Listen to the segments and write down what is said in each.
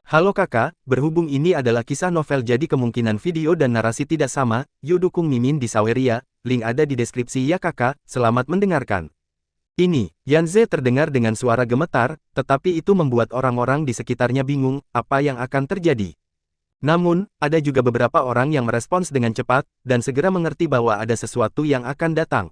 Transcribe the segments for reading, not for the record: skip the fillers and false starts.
Halo kakak, berhubung ini adalah kisah novel jadi kemungkinan video dan narasi tidak sama, yuk dukung Mimin di Saweria, link ada di deskripsi ya kakak, selamat mendengarkan. Ini, Yanze terdengar dengan suara gemetar, tetapi itu membuat orang-orang di sekitarnya bingung, apa yang akan terjadi. Namun, ada juga beberapa orang yang merespons dengan cepat, dan segera mengerti bahwa ada sesuatu yang akan datang.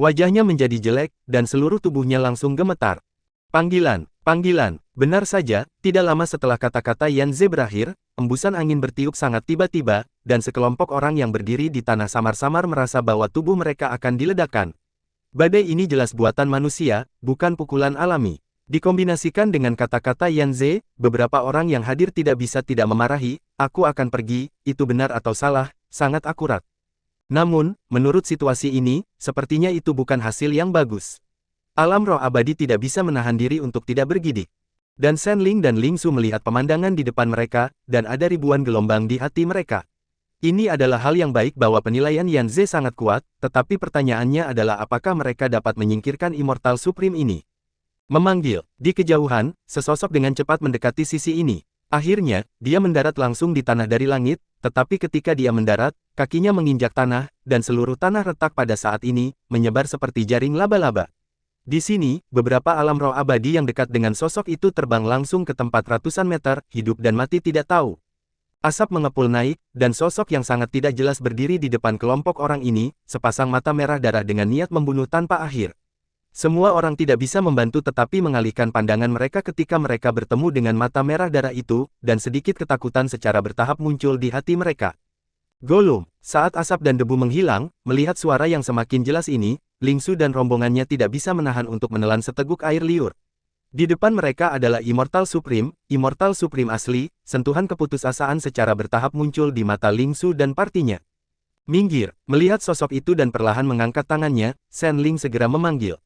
Wajahnya menjadi jelek, dan seluruh tubuhnya langsung gemetar. Panggilan, panggilan. Benar saja, tidak lama setelah kata-kata Yanze berakhir, embusan angin bertiup sangat tiba-tiba, dan sekelompok orang yang berdiri di tanah samar-samar merasa bahwa tubuh mereka akan diledakkan. Badai ini jelas buatan manusia, bukan pukulan alami. Dikombinasikan dengan kata-kata Yanze, beberapa orang yang hadir tidak bisa tidak memarahi, aku akan pergi, itu benar atau salah, sangat akurat. Namun, menurut situasi ini, sepertinya itu bukan hasil yang bagus. Alam roh abadi tidak bisa menahan diri untuk tidak bergidik. Dan Shen Ling dan Ling Su melihat pemandangan di depan mereka, dan ada ribuan gelombang di hati mereka. Ini adalah hal yang baik bahwa penilaian Yanze sangat kuat, tetapi pertanyaannya adalah apakah mereka dapat menyingkirkan Immortal Supreme ini. Memanggil, di kejauhan, sesosok dengan cepat mendekati sisi ini. Akhirnya, dia mendarat langsung di tanah dari langit, tetapi ketika dia mendarat, kakinya menginjak tanah, dan seluruh tanah retak pada saat ini, menyebar seperti jaring laba-laba. Di sini, beberapa alam roh abadi yang dekat dengan sosok itu terbang langsung ke tempat ratusan meter, hidup dan mati tidak tahu. Asap mengepul naik, dan sosok yang sangat tidak jelas berdiri di depan kelompok orang ini, sepasang mata merah darah dengan niat membunuh tanpa akhir. Semua orang tidak bisa membantu tetapi mengalihkan pandangan mereka ketika mereka bertemu dengan mata merah darah itu, dan sedikit ketakutan secara bertahap muncul di hati mereka. Golum, saat asap dan debu menghilang, melihat suara yang semakin jelas ini, Ling Su dan rombongannya tidak bisa menahan untuk menelan seteguk air liur. Di depan mereka adalah Immortal Supreme asli, sentuhan keputusasaan secara bertahap muncul di mata Ling Su dan partinya. Minggir, melihat sosok itu dan perlahan mengangkat tangannya, Shen Ling segera memanggil.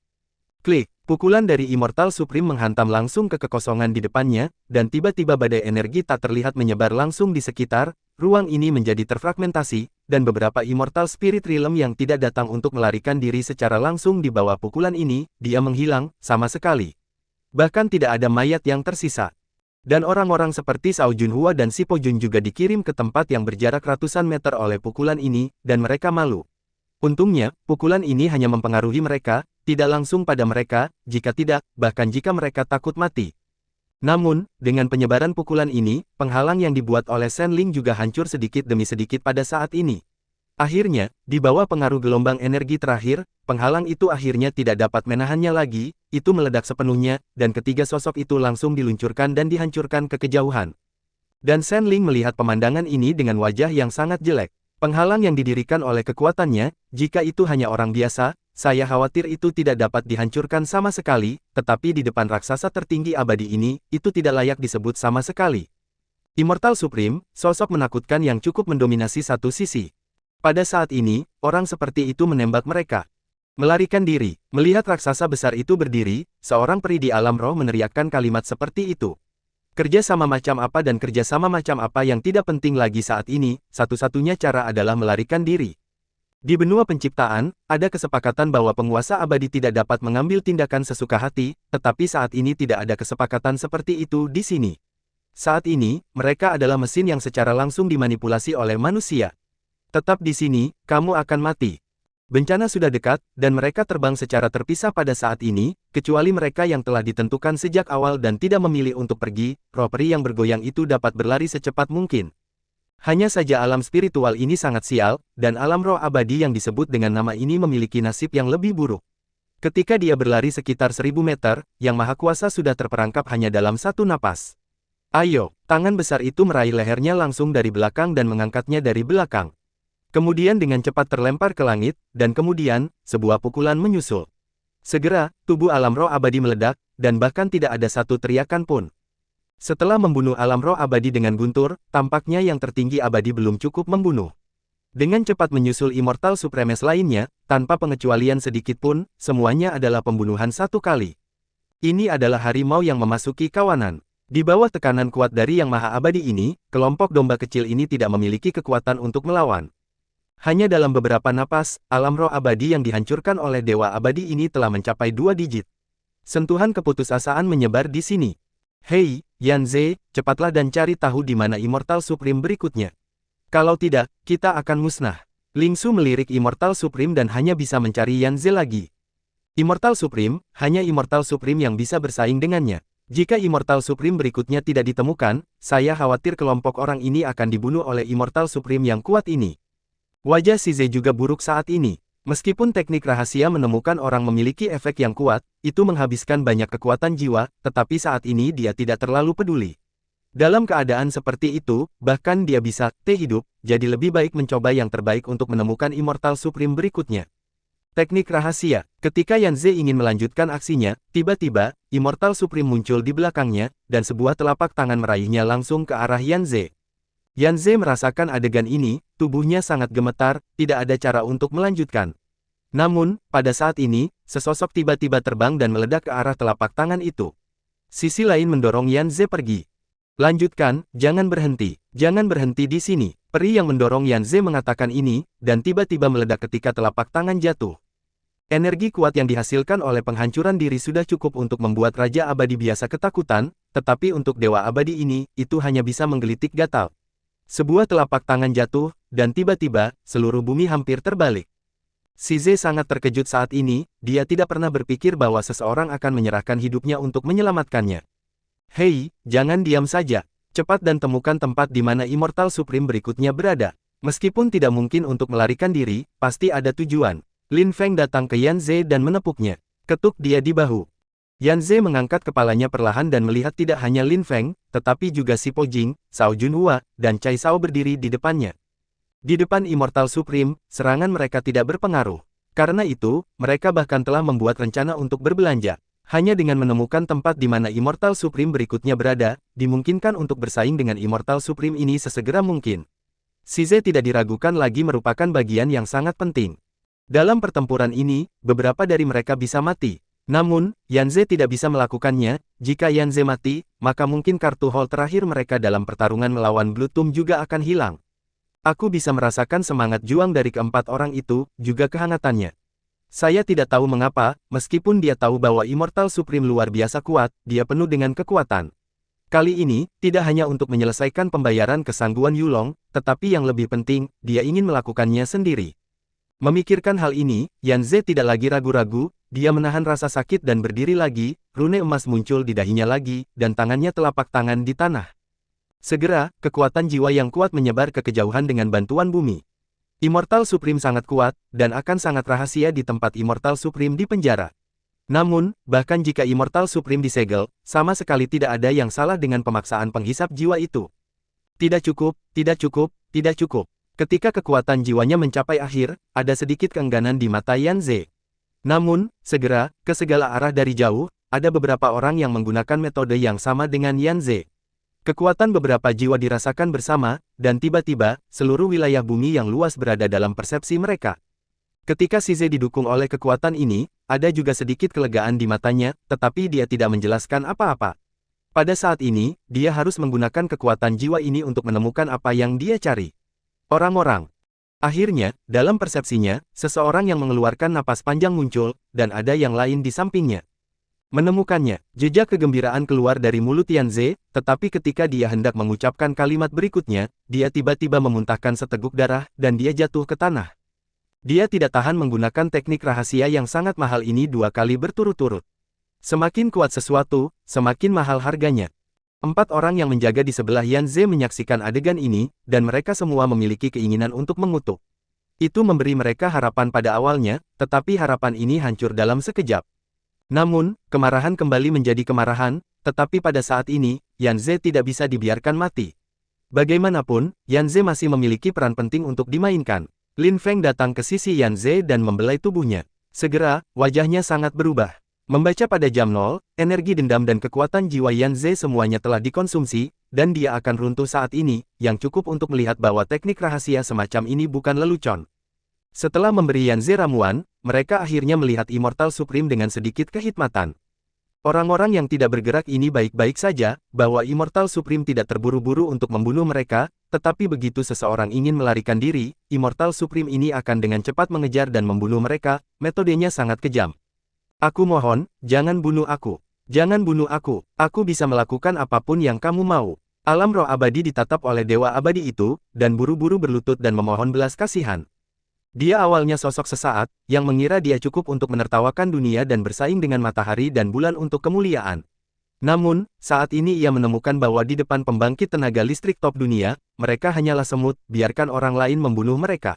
Klik, pukulan dari Immortal Supreme menghantam langsung ke kekosongan di depannya, dan tiba-tiba badai energi tak terlihat menyebar langsung di sekitar, ruang ini menjadi terfragmentasi, dan beberapa Immortal Spirit Realm yang tidak datang untuk melarikan diri secara langsung di bawah pukulan ini, dia menghilang, sama sekali. Bahkan tidak ada mayat yang tersisa. Dan orang-orang seperti Shao Junhua dan Si Po Jun juga dikirim ke tempat yang berjarak ratusan meter oleh pukulan ini, dan mereka malu. Untungnya, pukulan ini hanya mempengaruhi mereka, tidak langsung pada mereka, jika tidak, bahkan jika mereka takut mati. Namun, dengan penyebaran pukulan ini, penghalang yang dibuat oleh Shen Ling juga hancur sedikit demi sedikit pada saat ini. Akhirnya, di bawah pengaruh gelombang energi terakhir, penghalang itu akhirnya tidak dapat menahannya lagi, itu meledak sepenuhnya, dan ketiga sosok itu langsung diluncurkan dan dihancurkan ke kejauhan. Dan Shen Ling melihat pemandangan ini dengan wajah yang sangat jelek. Penghalang yang didirikan oleh kekuatannya, jika itu hanya orang biasa, saya khawatir itu tidak dapat dihancurkan sama sekali, tetapi di depan raksasa tertinggi abadi ini, itu tidak layak disebut sama sekali. Immortal Supreme, sosok menakutkan yang cukup mendominasi satu sisi. Pada saat ini, orang seperti itu menembak mereka. Melarikan diri, melihat raksasa besar itu berdiri, seorang peri di alam roh meneriakkan kalimat seperti itu. Kerja sama macam apa dan kerja sama macam apa yang tidak penting lagi saat ini, satu-satunya cara adalah melarikan diri. Di benua penciptaan, ada kesepakatan bahwa penguasa abadi tidak dapat mengambil tindakan sesuka hati, tetapi saat ini tidak ada kesepakatan seperti itu di sini. Saat ini, mereka adalah mesin yang secara langsung dimanipulasi oleh manusia. Tetap di sini, kamu akan mati. Bencana sudah dekat, dan mereka terbang secara terpisah pada saat ini, kecuali mereka yang telah ditentukan sejak awal dan tidak memilih untuk pergi, roh peri yang bergoyang itu dapat berlari secepat mungkin. Hanya saja alam spiritual ini sangat sial, dan alam roh abadi yang disebut dengan nama ini memiliki nasib yang lebih buruk. Ketika dia berlari sekitar 1000 meter, Yang Maha Kuasa sudah terperangkap hanya dalam satu napas. Ayo, tangan besar itu meraih lehernya langsung dari belakang dan mengangkatnya dari belakang. Kemudian dengan cepat terlempar ke langit, dan kemudian, sebuah pukulan menyusul. Segera, tubuh alam roh abadi meledak, dan bahkan tidak ada satu teriakan pun. Setelah membunuh alam roh abadi dengan guntur, tampaknya yang tertinggi abadi belum cukup membunuh. Dengan cepat menyusul Immortal Supremes lainnya, tanpa pengecualian sedikit pun, semuanya adalah pembunuhan satu kali. Ini adalah harimau yang memasuki kawanan. Di bawah tekanan kuat dari Yang Maha Abadi ini, kelompok domba kecil ini tidak memiliki kekuatan untuk melawan. Hanya dalam beberapa napas, alam roh abadi yang dihancurkan oleh Dewa Abadi ini telah mencapai 2 digit. Sentuhan keputusasaan menyebar di sini. Hei, Yan Ze, cepatlah dan cari tahu di mana Immortal Supreme berikutnya. Kalau tidak, kita akan musnah. Ling Su melirik Immortal Supreme dan hanya bisa mencari Yan Ze lagi. Immortal Supreme, hanya Immortal Supreme yang bisa bersaing dengannya. Jika Immortal Supreme berikutnya tidak ditemukan, saya khawatir kelompok orang ini akan dibunuh oleh Immortal Supreme yang kuat ini. Wajah Shize juga buruk saat ini. Meskipun teknik rahasia menemukan orang memiliki efek yang kuat, itu menghabiskan banyak kekuatan jiwa, tetapi saat ini dia tidak terlalu peduli. Dalam keadaan seperti itu, bahkan dia bisa hidup, jadi lebih baik mencoba yang terbaik untuk menemukan Immortal Supreme berikutnya. Teknik rahasia. Ketika Yan Ze ingin melanjutkan aksinya, tiba-tiba, Immortal Supreme muncul di belakangnya, dan sebuah telapak tangan meraihnya langsung ke arah Yan Ze. Yan Ze merasakan adegan ini, tubuhnya sangat gemetar, tidak ada cara untuk melanjutkan. Namun, pada saat ini, sesosok tiba-tiba terbang dan meledak ke arah telapak tangan itu. Sisi lain mendorong Yan Ze pergi. Lanjutkan, jangan berhenti di sini. Peri yang mendorong Yan Ze mengatakan ini, dan tiba-tiba meledak ketika telapak tangan jatuh. Energi kuat yang dihasilkan oleh penghancuran diri sudah cukup untuk membuat Raja Abadi biasa ketakutan, tetapi untuk Dewa Abadi ini, itu hanya bisa menggelitik gatal. Sebuah telapak tangan jatuh, dan tiba-tiba, seluruh bumi hampir terbalik. Shize sangat terkejut saat ini, dia tidak pernah berpikir bahwa seseorang akan menyerahkan hidupnya untuk menyelamatkannya. Hei, jangan diam saja. Cepat dan temukan tempat di mana Immortal Supreme berikutnya berada. Meskipun tidak mungkin untuk melarikan diri, pasti ada tujuan. Lin Feng datang ke Yan Ze dan menepuknya. Ketuk dia di bahu. Yan Ze mengangkat kepalanya perlahan dan melihat tidak hanya Lin Feng, tetapi juga Si Po Jing, Cao Junhua, dan Cai Cao berdiri di depannya. Di depan Immortal Supreme, serangan mereka tidak berpengaruh. Karena itu, mereka bahkan telah membuat rencana untuk berbelanja. Hanya dengan menemukan tempat di mana Immortal Supreme berikutnya berada, dimungkinkan untuk bersaing dengan Immortal Supreme ini sesegera mungkin. Shize tidak diragukan lagi merupakan bagian yang sangat penting. Dalam pertempuran ini, beberapa dari mereka bisa mati. Namun, Yan Ze tidak bisa melakukannya. Jika Yan Ze mati, maka mungkin kartu haul terakhir mereka dalam pertarungan melawan Blue Tomb juga akan hilang. Aku bisa merasakan semangat juang dari keempat orang itu, juga kehangatannya. Saya tidak tahu mengapa, meskipun dia tahu bahwa Immortal Supreme luar biasa kuat, dia penuh dengan kekuatan. Kali ini, tidak hanya untuk menyelesaikan pembayaran kesangguan Yulong, tetapi yang lebih penting, dia ingin melakukannya sendiri. Memikirkan hal ini, Yan Ze tidak lagi ragu-ragu, dia menahan rasa sakit dan berdiri lagi, rune emas muncul di dahinya lagi, dan tangannya telapak tangan di tanah. Segera, kekuatan jiwa yang kuat menyebar ke kejauhan dengan bantuan bumi. Immortal Supreme sangat kuat, dan akan sangat rahasia di tempat Immortal Supreme di penjara. Namun, bahkan jika Immortal Supreme disegel, sama sekali tidak ada yang salah dengan pemaksaan penghisap jiwa itu. Tidak cukup, tidak cukup, tidak cukup. Ketika kekuatan jiwanya mencapai akhir, ada sedikit keengganan di mata Yan Ze. Namun, segera, ke segala arah dari jauh, ada beberapa orang yang menggunakan metode yang sama dengan Yan Ze. Kekuatan beberapa jiwa dirasakan bersama, dan tiba-tiba, seluruh wilayah bumi yang luas berada dalam persepsi mereka. Ketika Shize didukung oleh kekuatan ini, ada juga sedikit kelegaan di matanya, tetapi dia tidak menjelaskan apa-apa. Pada saat ini, dia harus menggunakan kekuatan jiwa ini untuk menemukan apa yang dia cari. Orang-orang. Akhirnya, dalam persepsinya, seseorang yang mengeluarkan napas panjang muncul, dan ada yang lain di sampingnya. Menemukannya, jejak kegembiraan keluar dari mulut Yan Ze, tetapi ketika dia hendak mengucapkan kalimat berikutnya, dia tiba-tiba memuntahkan seteguk darah, dan dia jatuh ke tanah. Dia tidak tahan menggunakan teknik rahasia yang sangat mahal ini 2 kali berturut-turut. Semakin kuat sesuatu, semakin mahal harganya. 4 orang yang menjaga di sebelah Yan Ze menyaksikan adegan ini, dan mereka semua memiliki keinginan untuk mengutuk. Itu memberi mereka harapan pada awalnya, tetapi harapan ini hancur dalam sekejap. Namun, kemarahan kembali menjadi kemarahan, tetapi pada saat ini, Yan Ze tidak bisa dibiarkan mati. Bagaimanapun, Yan Ze masih memiliki peran penting untuk dimainkan. Lin Feng datang ke sisi Yan Ze dan membelai tubuhnya. Segera, wajahnya sangat berubah. Membaca pada jam 0, energi dendam dan kekuatan jiwa Yan Ze semuanya telah dikonsumsi, dan dia akan runtuh saat ini, yang cukup untuk melihat bahwa teknik rahasia semacam ini bukan lelucon. Setelah memberi Yan Ze ramuan, mereka akhirnya melihat Immortal Supreme dengan sedikit kehikmatan. Orang-orang yang tidak bergerak ini baik-baik saja, bahwa Immortal Supreme tidak terburu-buru untuk membunuh mereka, tetapi begitu seseorang ingin melarikan diri, Immortal Supreme ini akan dengan cepat mengejar dan membunuh mereka, metodenya sangat kejam. Aku mohon, jangan bunuh aku. Jangan bunuh aku bisa melakukan apapun yang kamu mau. Alam roh abadi ditatap oleh dewa abadi itu, dan buru-buru berlutut dan memohon belas kasihan. Dia awalnya sosok sesaat, yang mengira dia cukup untuk menertawakan dunia dan bersaing dengan matahari dan bulan untuk kemuliaan. Namun, saat ini ia menemukan bahwa di depan pembangkit tenaga listrik top dunia, mereka hanyalah semut, biarkan orang lain membunuh mereka.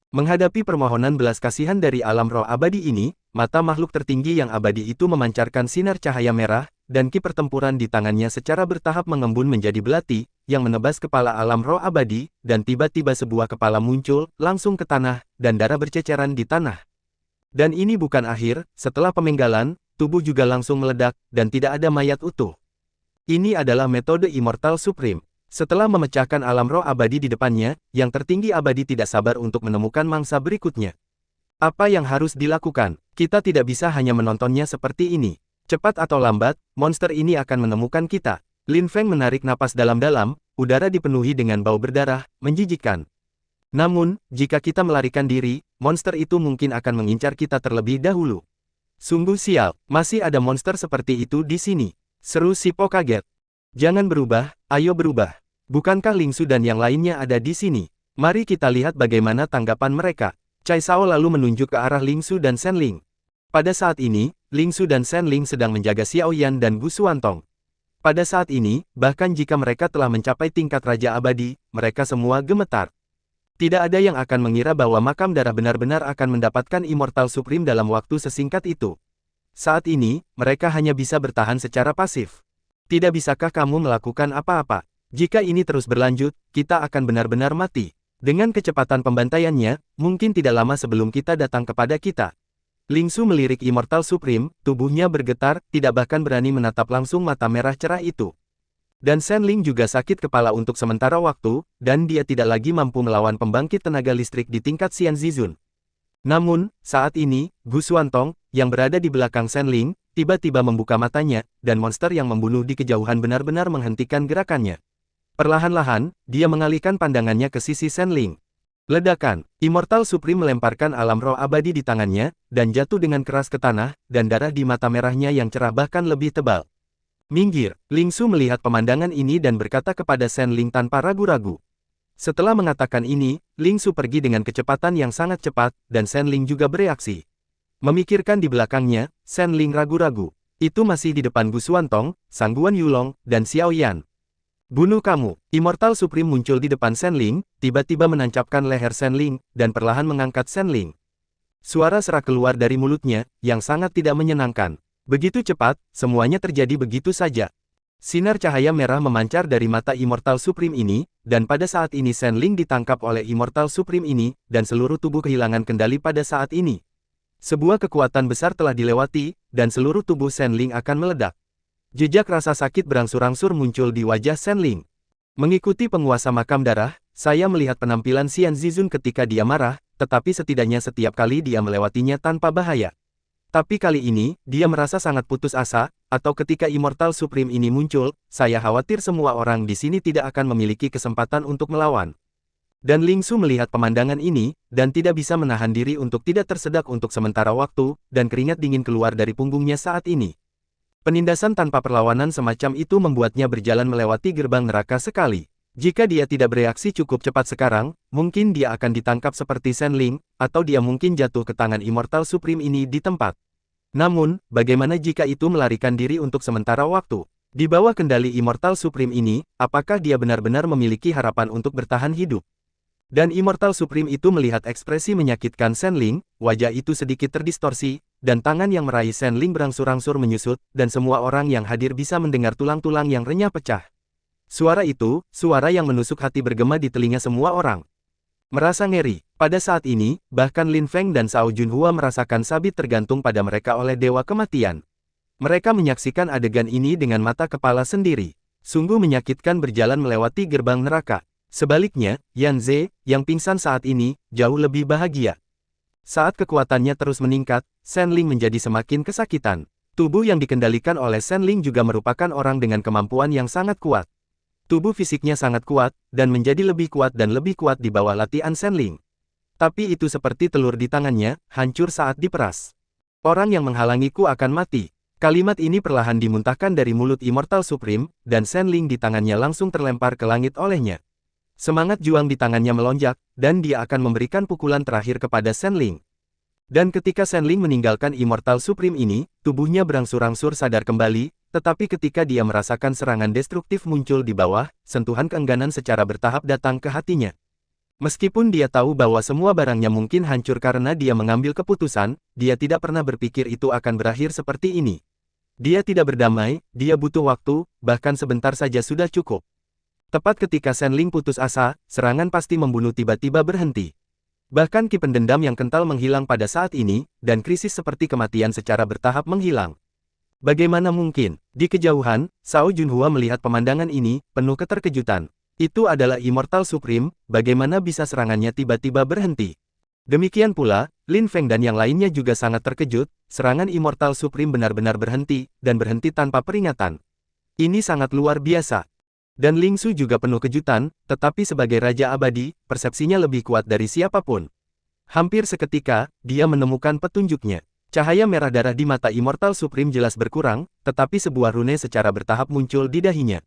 Menghadapi permohonan belas kasihan dari alam roh abadi ini, mata makhluk tertinggi yang abadi itu memancarkan sinar cahaya merah, dan ki pertempuran di tangannya secara bertahap mengembun menjadi belati, yang menebas kepala alam roh abadi, dan tiba-tiba sebuah kepala muncul, langsung ke tanah, dan darah berceceran di tanah. Dan ini bukan akhir, setelah pemenggalan, tubuh juga langsung meledak, dan tidak ada mayat utuh. Ini adalah metode Immortal Supreme. Setelah memecahkan alam roh abadi di depannya, yang tertinggi abadi tidak sabar untuk menemukan mangsa berikutnya. Apa yang harus dilakukan? Kita tidak bisa hanya menontonnya seperti ini. Cepat atau lambat, monster ini akan menemukan kita. Lin Feng menarik napas dalam-dalam, udara dipenuhi dengan bau berdarah, menjijikkan. Namun, jika kita melarikan diri, monster itu mungkin akan mengincar kita terlebih dahulu. Sungguh sial, masih ada monster seperti itu di sini. Seru si Po kaget. Jangan berubah, ayo berubah. Bukankah Ling Su dan yang lainnya ada di sini? Mari kita lihat bagaimana tanggapan mereka. Cai Sao lalu menunjuk ke arah Ling Su dan Shen Ling. Pada saat ini, Ling Su dan Shen Ling sedang menjaga Xiao Yan dan Gu Xuantong. Pada saat ini, bahkan jika mereka telah mencapai tingkat Raja Abadi, mereka semua gemetar. Tidak ada yang akan mengira bahwa makam darah benar-benar akan mendapatkan Immortal Supreme dalam waktu sesingkat itu. Saat ini, mereka hanya bisa bertahan secara pasif. Tidak bisakah kamu melakukan apa-apa? Jika ini terus berlanjut, kita akan benar-benar mati. Dengan kecepatan pembantaiannya, mungkin tidak lama sebelum kita datang kepada kita. Ling Su melirik Immortal Supreme, tubuhnya bergetar, tidak bahkan berani menatap langsung mata merah cerah itu. Dan Shen Ling juga sakit kepala untuk sementara waktu, dan dia tidak lagi mampu melawan pembangkit tenaga listrik di tingkat Xian Zizun. Namun, saat ini, Gu Xuantong, yang berada di belakang Shen Ling, tiba-tiba membuka matanya, dan monster yang membunuh di kejauhan benar-benar menghentikan gerakannya. Perlahan-lahan, dia mengalihkan pandangannya ke sisi Shen Ling. Ledakan, Immortal Supreme melemparkan alam roh abadi di tangannya, dan jatuh dengan keras ke tanah, dan darah di mata merahnya yang cerah bahkan lebih tebal. Minggir, Ling Su melihat pemandangan ini dan berkata kepada Shen Ling tanpa ragu-ragu. Setelah mengatakan ini, Ling Su pergi dengan kecepatan yang sangat cepat, dan Shen Ling juga bereaksi. Memikirkan di belakangnya, Shen Ling ragu-ragu. Itu masih di depan Gu Xuantong, Sang Guan Yulong, dan Xiao Yan. Bunuh kamu. Immortal Supreme muncul di depan Shen Ling, tiba-tiba menancapkan leher Shen Ling, dan perlahan mengangkat Shen Ling. Suara serak keluar dari mulutnya, yang sangat tidak menyenangkan. Begitu cepat, semuanya terjadi begitu saja. Sinar cahaya merah memancar dari mata Immortal Supreme ini, dan pada saat ini Shen Ling ditangkap oleh Immortal Supreme ini, dan seluruh tubuh kehilangan kendali pada saat ini. Sebuah kekuatan besar telah dilewati, dan seluruh tubuh Shen Ling akan meledak. Jejak rasa sakit berangsur-angsur muncul di wajah Shen Ling. Mengikuti penguasa makam darah, saya melihat penampilan Xian Zizun ketika dia marah, tetapi setidaknya setiap kali dia melewatinya tanpa bahaya. Tapi kali ini, dia merasa sangat putus asa, atau ketika Immortal Supreme ini muncul, saya khawatir semua orang di sini tidak akan memiliki kesempatan untuk melawan. Dan Ling Su melihat pemandangan ini, dan tidak bisa menahan diri untuk tidak tersedak untuk sementara waktu, dan keringat dingin keluar dari punggungnya saat ini. Penindasan tanpa perlawanan semacam itu membuatnya berjalan melewati gerbang neraka sekali. Jika dia tidak bereaksi cukup cepat sekarang, mungkin dia akan ditangkap seperti Shen Ling, atau dia mungkin jatuh ke tangan Immortal Supreme ini di tempat. Namun, bagaimana jika itu melarikan diri untuk sementara waktu? Di bawah kendali Immortal Supreme ini, apakah dia benar-benar memiliki harapan untuk bertahan hidup? Dan Immortal Supreme itu melihat ekspresi menyakitkan Shen Ling, wajah itu sedikit terdistorsi, dan tangan yang meraih Shen Ling berangsur-angsur menyusut, dan semua orang yang hadir bisa mendengar tulang-tulang yang renyah pecah. Suara itu, suara yang menusuk hati bergema di telinga semua orang. Merasa ngeri, pada saat ini, bahkan Lin Feng dan Shao Junhua merasakan sabit tergantung pada mereka oleh Dewa Kematian. Mereka menyaksikan adegan ini dengan mata kepala sendiri. Sungguh menyakitkan berjalan melewati gerbang neraka. Sebaliknya, Yan Ze, yang pingsan saat ini, jauh lebih bahagia. Saat kekuatannya terus meningkat, Shen Ling menjadi semakin kesakitan. Tubuh yang dikendalikan oleh Shen Ling juga merupakan orang dengan kemampuan yang sangat kuat. Tubuh fisiknya sangat kuat, dan menjadi lebih kuat di bawah latihan Shen Ling. Tapi itu seperti telur di tangannya, hancur saat diperas. Orang yang menghalangiku akan mati. Kalimat ini perlahan dimuntahkan dari mulut Immortal Supreme, dan Shenling di tangannya langsung terlempar ke langit olehnya. Semangat juang di tangannya melonjak, dan dia akan memberikan pukulan terakhir kepada Shenling. Dan ketika Shenling meninggalkan Immortal Supreme ini, tubuhnya berangsur-angsur sadar kembali, tetapi ketika dia merasakan serangan destruktif muncul di bawah, sentuhan keengganan secara bertahap datang ke hatinya. Meskipun dia tahu bahwa semua barangnya mungkin hancur karena dia mengambil keputusan, dia tidak pernah berpikir itu akan berakhir seperti ini. Dia tidak berdamai, dia butuh waktu, bahkan sebentar saja sudah cukup. Tepat ketika Shenling putus asa, serangan pasti membunuh tiba-tiba berhenti. Bahkan ki pendendam yang kental menghilang pada saat ini, dan krisis seperti kematian secara bertahap menghilang. Bagaimana mungkin? Di kejauhan, Shao Junhua melihat pemandangan ini, penuh keterkejutan. Itu adalah Immortal Supreme, bagaimana bisa serangannya tiba-tiba berhenti? Demikian pula, Lin Feng dan yang lainnya juga sangat terkejut, serangan Immortal Supreme benar-benar berhenti, dan berhenti tanpa peringatan. Ini sangat luar biasa. Dan Ling Su juga penuh kejutan, tetapi sebagai Raja Abadi, persepsinya lebih kuat dari siapapun. Hampir seketika, dia menemukan petunjuknya. Cahaya merah darah di mata Immortal Supreme jelas berkurang, tetapi sebuah rune secara bertahap muncul di dahinya.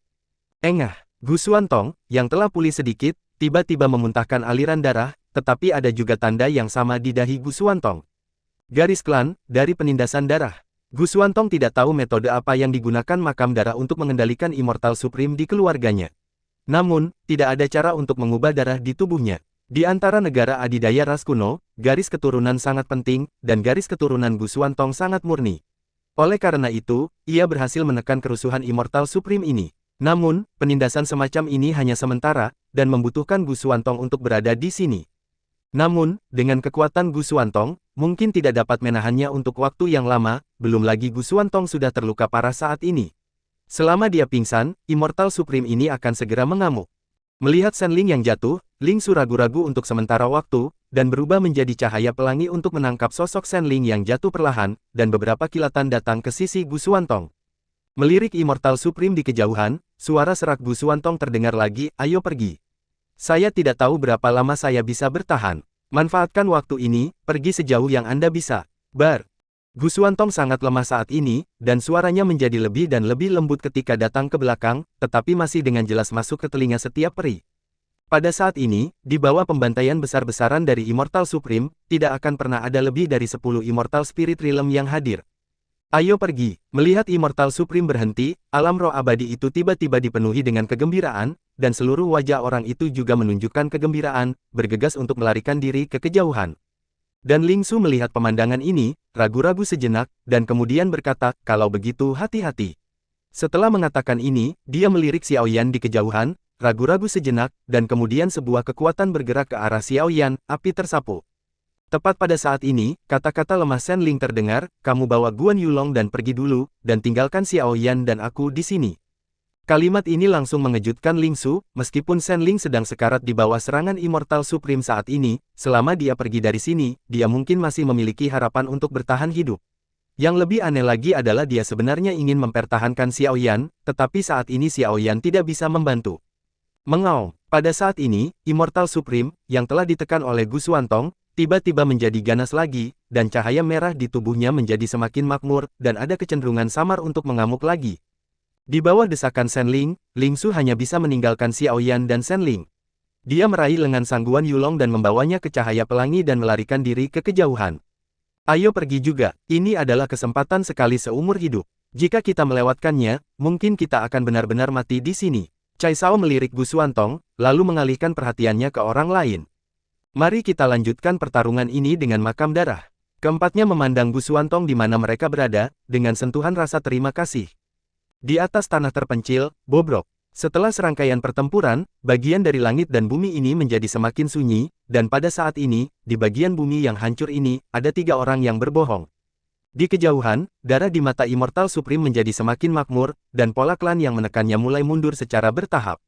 Engah, Gu Xuantong, yang telah pulih sedikit, tiba-tiba memuntahkan aliran darah, tetapi ada juga tanda yang sama di dahi Gu Xuantong. Garis klan, dari penindasan darah. Gu Xuantong tidak tahu metode apa yang digunakan makam darah untuk mengendalikan Immortal Supreme di keluarganya. Namun, tidak ada cara untuk mengubah darah di tubuhnya. Di antara negara adidaya ras kuno, garis keturunan sangat penting, dan garis keturunan Gu Xuantong sangat murni. Oleh karena itu, ia berhasil menekan kerusuhan Immortal Supreme ini. Namun, penindasan semacam ini hanya sementara, dan membutuhkan Gu Xuantong untuk berada di sini. Namun, dengan kekuatan Gu Xuantong, mungkin tidak dapat menahannya untuk waktu yang lama, belum lagi Gu Xuantong sudah terluka parah saat ini. Selama dia pingsan, Immortal Supreme ini akan segera mengamuk. Melihat Shenling yang jatuh, Ling Su ragu-ragu untuk sementara waktu, dan berubah menjadi cahaya pelangi untuk menangkap sosok Shenling yang jatuh perlahan, dan beberapa kilatan datang ke sisi Gu Xuantong. Melirik Immortal Supreme di kejauhan, suara serak Gu Xuantong terdengar lagi, "Ayo pergi. Saya tidak tahu berapa lama saya bisa bertahan. Manfaatkan waktu ini, pergi sejauh yang Anda bisa." Bar. Gu Xuantong sangat lemah saat ini, dan suaranya menjadi lebih dan lebih lembut ketika datang ke belakang, tetapi masih dengan jelas masuk ke telinga setiap peri. Pada saat ini, di bawah pembantaian besar-besaran dari Immortal Supreme, tidak akan pernah ada lebih dari 10 Immortal Spirit Realm yang hadir. "Ayo pergi." Melihat Immortal Supreme berhenti, alam roh abadi itu tiba-tiba dipenuhi dengan kegembiraan, dan seluruh wajah orang itu juga menunjukkan kegembiraan, bergegas untuk melarikan diri ke kejauhan. Dan Ling Su melihat pemandangan ini, ragu-ragu sejenak, dan kemudian berkata, "Kalau begitu hati-hati." Setelah mengatakan ini, dia melirik Xiao Yan di kejauhan, ragu-ragu sejenak, dan kemudian sebuah kekuatan bergerak ke arah Xiao Yan, api tersapu. Tepat pada saat ini, kata-kata lemah Shenling terdengar, "Kamu bawa Guan Yulong dan pergi dulu, dan tinggalkan Xiao Yan dan aku di sini." Kalimat ini langsung mengejutkan Ling Su, meskipun Shenling sedang sekarat di bawah serangan Immortal Supreme saat ini, selama dia pergi dari sini, dia mungkin masih memiliki harapan untuk bertahan hidup. Yang lebih aneh lagi adalah dia sebenarnya ingin mempertahankan Xiao Yan, tetapi saat ini Xiao Yan tidak bisa membantu. Mengaum, pada saat ini, Immortal Supreme, yang telah ditekan oleh Gu Xuantong, tiba-tiba menjadi ganas lagi, dan cahaya merah di tubuhnya menjadi semakin makmur, dan ada kecenderungan samar untuk mengamuk lagi. Di bawah desakan Shenling, Ling Su hanya bisa meninggalkan Xiao Yan dan Shenling. Dia meraih lengan Sang Guan Yulong dan membawanya ke cahaya pelangi dan melarikan diri ke kejauhan. "Ayo pergi juga, ini adalah kesempatan sekali seumur hidup. Jika kita melewatkannya, mungkin kita akan benar-benar mati di sini." Cai Cao melirik Gu Xuantong, lalu mengalihkan perhatiannya ke orang lain. "Mari kita lanjutkan pertarungan ini dengan makam darah." Keempatnya memandang Gu Xuantong di mana mereka berada, dengan sentuhan rasa terima kasih. Di atas tanah terpencil, bobrok. Setelah serangkaian pertempuran, bagian dari langit dan bumi ini menjadi semakin sunyi, dan pada saat ini, di bagian bumi yang hancur ini, ada 3 orang yang berbohong. Di kejauhan, darah di mata Immortal Supreme menjadi semakin makmur, dan pola klan yang menekannya mulai mundur secara bertahap.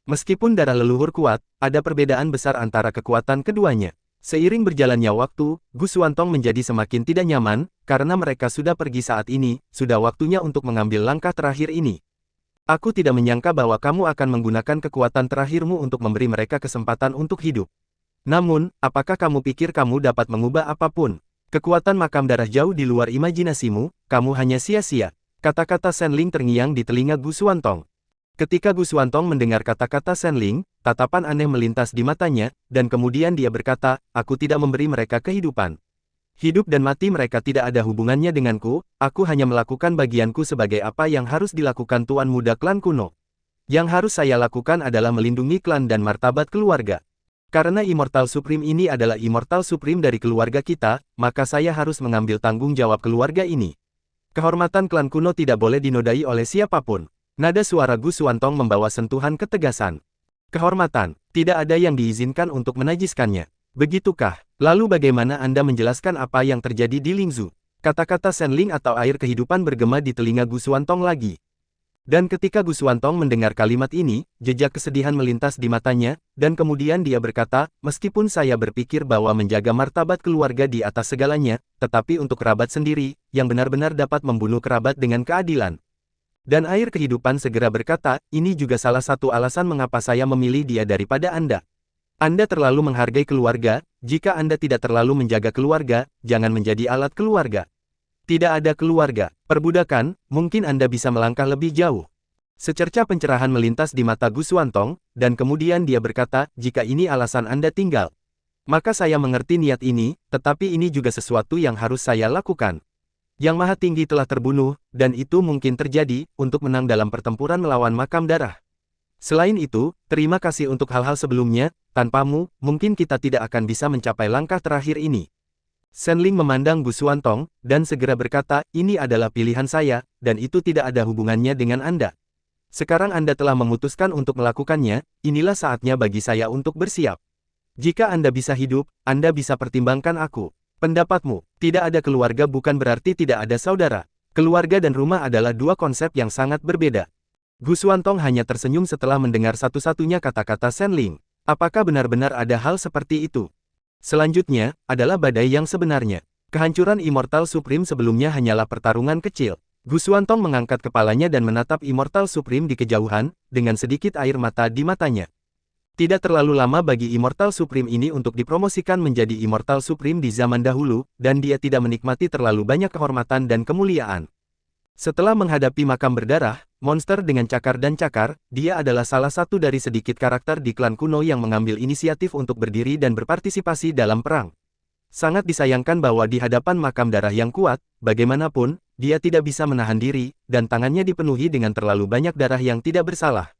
Meskipun darah leluhur kuat, ada perbedaan besar antara kekuatan keduanya. Seiring berjalannya waktu, Gu Xuantong menjadi semakin tidak nyaman, karena mereka sudah pergi saat ini, sudah waktunya untuk mengambil langkah terakhir ini. "Aku tidak menyangka bahwa kamu akan menggunakan kekuatan terakhirmu untuk memberi mereka kesempatan untuk hidup. Namun, apakah kamu pikir kamu dapat mengubah apapun?" Kekuatan makam darah jauh di luar imajinasimu, kamu hanya sia-sia. Kata-kata Shenling terngiang di telinga Gu Xuantong. Ketika Gu Xuantong mendengar kata-kata Shenling, tatapan aneh melintas di matanya, dan kemudian dia berkata, aku tidak memberi mereka kehidupan. Hidup dan mati mereka tidak ada hubungannya denganku, aku hanya melakukan bagianku sebagai apa yang harus dilakukan Tuan Muda klan kuno. Yang harus saya lakukan adalah melindungi klan dan martabat keluarga. Karena Immortal Supreme ini adalah Immortal Supreme dari keluarga kita, maka saya harus mengambil tanggung jawab keluarga ini. Kehormatan klan kuno tidak boleh dinodai oleh siapapun. Nada suara Gu Xuantong membawa sentuhan ketegasan. Kehormatan, tidak ada yang diizinkan untuk menajiskannya. Begitukah? Lalu bagaimana Anda menjelaskan apa yang terjadi di Lingzhu? Kata-kata Shenling atau air kehidupan bergema di telinga Gu Xuantong lagi. Dan ketika Gu Xuantong mendengar kalimat ini, jejak kesedihan melintas di matanya, dan kemudian dia berkata, meskipun saya berpikir bahwa menjaga martabat keluarga di atas segalanya, tetapi untuk kerabat sendiri, yang benar-benar dapat membunuh kerabat dengan keadilan. Dan air kehidupan segera berkata, ini juga salah satu alasan mengapa saya memilih dia daripada Anda. Anda terlalu menghargai keluarga, jika Anda tidak terlalu menjaga keluarga, jangan menjadi alat keluarga. Tidak ada keluarga, perbudakan, mungkin Anda bisa melangkah lebih jauh. Secerca pencerahan melintas di mata Gu Xuantong, dan kemudian dia berkata, jika ini alasan Anda tinggal. Maka saya mengerti niat ini, tetapi ini juga sesuatu yang harus saya lakukan. Yang Maha Tinggi telah terbunuh, dan itu mungkin terjadi, untuk menang dalam pertempuran melawan makam darah. Selain itu, terima kasih untuk hal-hal sebelumnya, tanpamu, mungkin kita tidak akan bisa mencapai langkah terakhir ini. Shenling memandang Gu Xuantong, dan segera berkata, ini adalah pilihan saya, dan itu tidak ada hubungannya dengan Anda. Sekarang Anda telah memutuskan untuk melakukannya, inilah saatnya bagi saya untuk bersiap. Jika Anda bisa hidup, Anda bisa pertimbangkan aku. Pendapatmu, tidak ada keluarga bukan berarti tidak ada saudara. Keluarga dan rumah adalah dua konsep yang sangat berbeda. Gu Xuantong hanya tersenyum setelah mendengar satu-satunya kata-kata Shenling. Apakah benar-benar ada hal seperti itu? Selanjutnya, adalah badai yang sebenarnya. Kehancuran Immortal Supreme sebelumnya hanyalah pertarungan kecil. Gu Xuantong mengangkat kepalanya dan menatap Immortal Supreme di kejauhan, dengan sedikit air mata di matanya. Tidak terlalu lama bagi Immortal Supreme ini untuk dipromosikan menjadi Immortal Supreme di zaman dahulu, dan dia tidak menikmati terlalu banyak kehormatan dan kemuliaan. Setelah menghadapi makam berdarah, monster dengan cakar dan cakar, dia adalah salah satu dari sedikit karakter di klan kuno yang mengambil inisiatif untuk berdiri dan berpartisipasi dalam perang. Sangat disayangkan bahwa di hadapan makam darah yang kuat, bagaimanapun, dia tidak bisa menahan diri, dan tangannya dipenuhi dengan terlalu banyak darah yang tidak bersalah.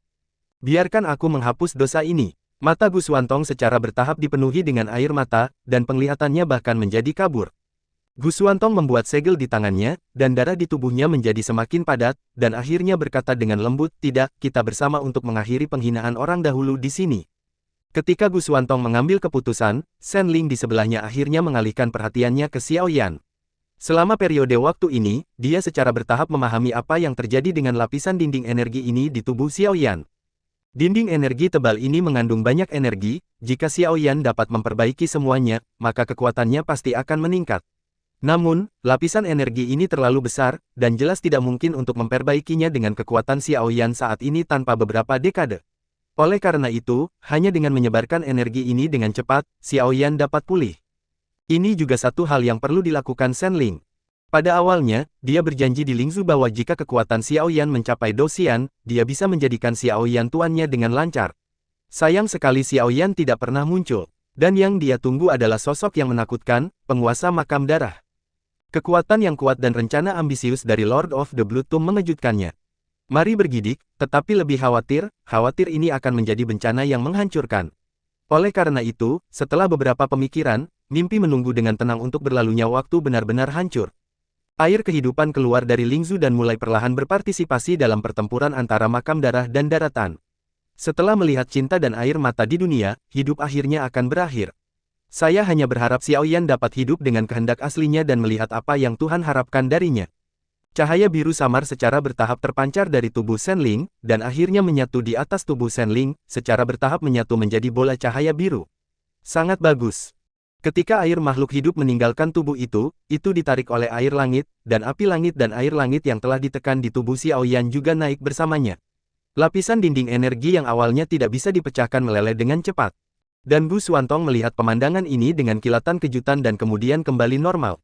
Biarkan aku menghapus dosa ini. Mata Gu Xuantong secara bertahap dipenuhi dengan air mata, dan penglihatannya bahkan menjadi kabur. Gu Xuantong membuat segel di tangannya, dan darah di tubuhnya menjadi semakin padat, dan akhirnya berkata dengan lembut, tidak, kita bersama untuk mengakhiri penghinaan orang dahulu di sini. Ketika Gu Xuantong mengambil keputusan, Shenling di sebelahnya akhirnya mengalihkan perhatiannya ke Xiao Yan. Selama periode waktu ini, dia secara bertahap memahami apa yang terjadi dengan lapisan dinding energi ini di tubuh Xiao Yan. Dinding energi tebal ini mengandung banyak energi, jika Xiao Yan dapat memperbaiki semuanya, maka kekuatannya pasti akan meningkat. Namun, lapisan energi ini terlalu besar, dan jelas tidak mungkin untuk memperbaikinya dengan kekuatan Xiao Yan saat ini tanpa beberapa dekade. Oleh karena itu, hanya dengan menyebarkan energi ini dengan cepat, Xiao Yan dapat pulih. Ini juga satu hal yang perlu dilakukan Shenling. Pada awalnya, dia berjanji di Lingzhu bahwa jika kekuatan Xiao Yan mencapai Dou-Xian, dia bisa menjadikan Xiao Yan tuannya dengan lancar. Sayang sekali Xiao Yan tidak pernah muncul, dan yang dia tunggu adalah sosok yang menakutkan, penguasa makam darah. Kekuatan yang kuat dan rencana ambisius dari Lord of the Blood Tomb mengejutkannya. Mari bergidik, tetapi lebih khawatir ini akan menjadi bencana yang menghancurkan. Oleh karena itu, setelah beberapa pemikiran, mimpi menunggu dengan tenang untuk berlalunya waktu benar-benar hancur. Air kehidupan keluar dari Lingzhu dan mulai perlahan berpartisipasi dalam pertempuran antara makam darah dan daratan. Setelah melihat cinta dan air mata di dunia, hidup akhirnya akan berakhir. Saya hanya berharap Xiao Yan dapat hidup dengan kehendak aslinya dan melihat apa yang Tuhan harapkan darinya. Cahaya biru samar secara bertahap terpancar dari tubuh Shenling, dan akhirnya menyatu di atas tubuh Shenling, secara bertahap menyatu menjadi bola cahaya biru. Sangat bagus. Ketika air makhluk hidup meninggalkan tubuh itu ditarik oleh air langit, dan api langit dan air langit yang telah ditekan di tubuh Xiao Yan juga naik bersamanya. Lapisan dinding energi yang awalnya tidak bisa dipecahkan meleleh dengan cepat. Dan Gu Xuantong melihat pemandangan ini dengan kilatan kejutan dan kemudian kembali normal.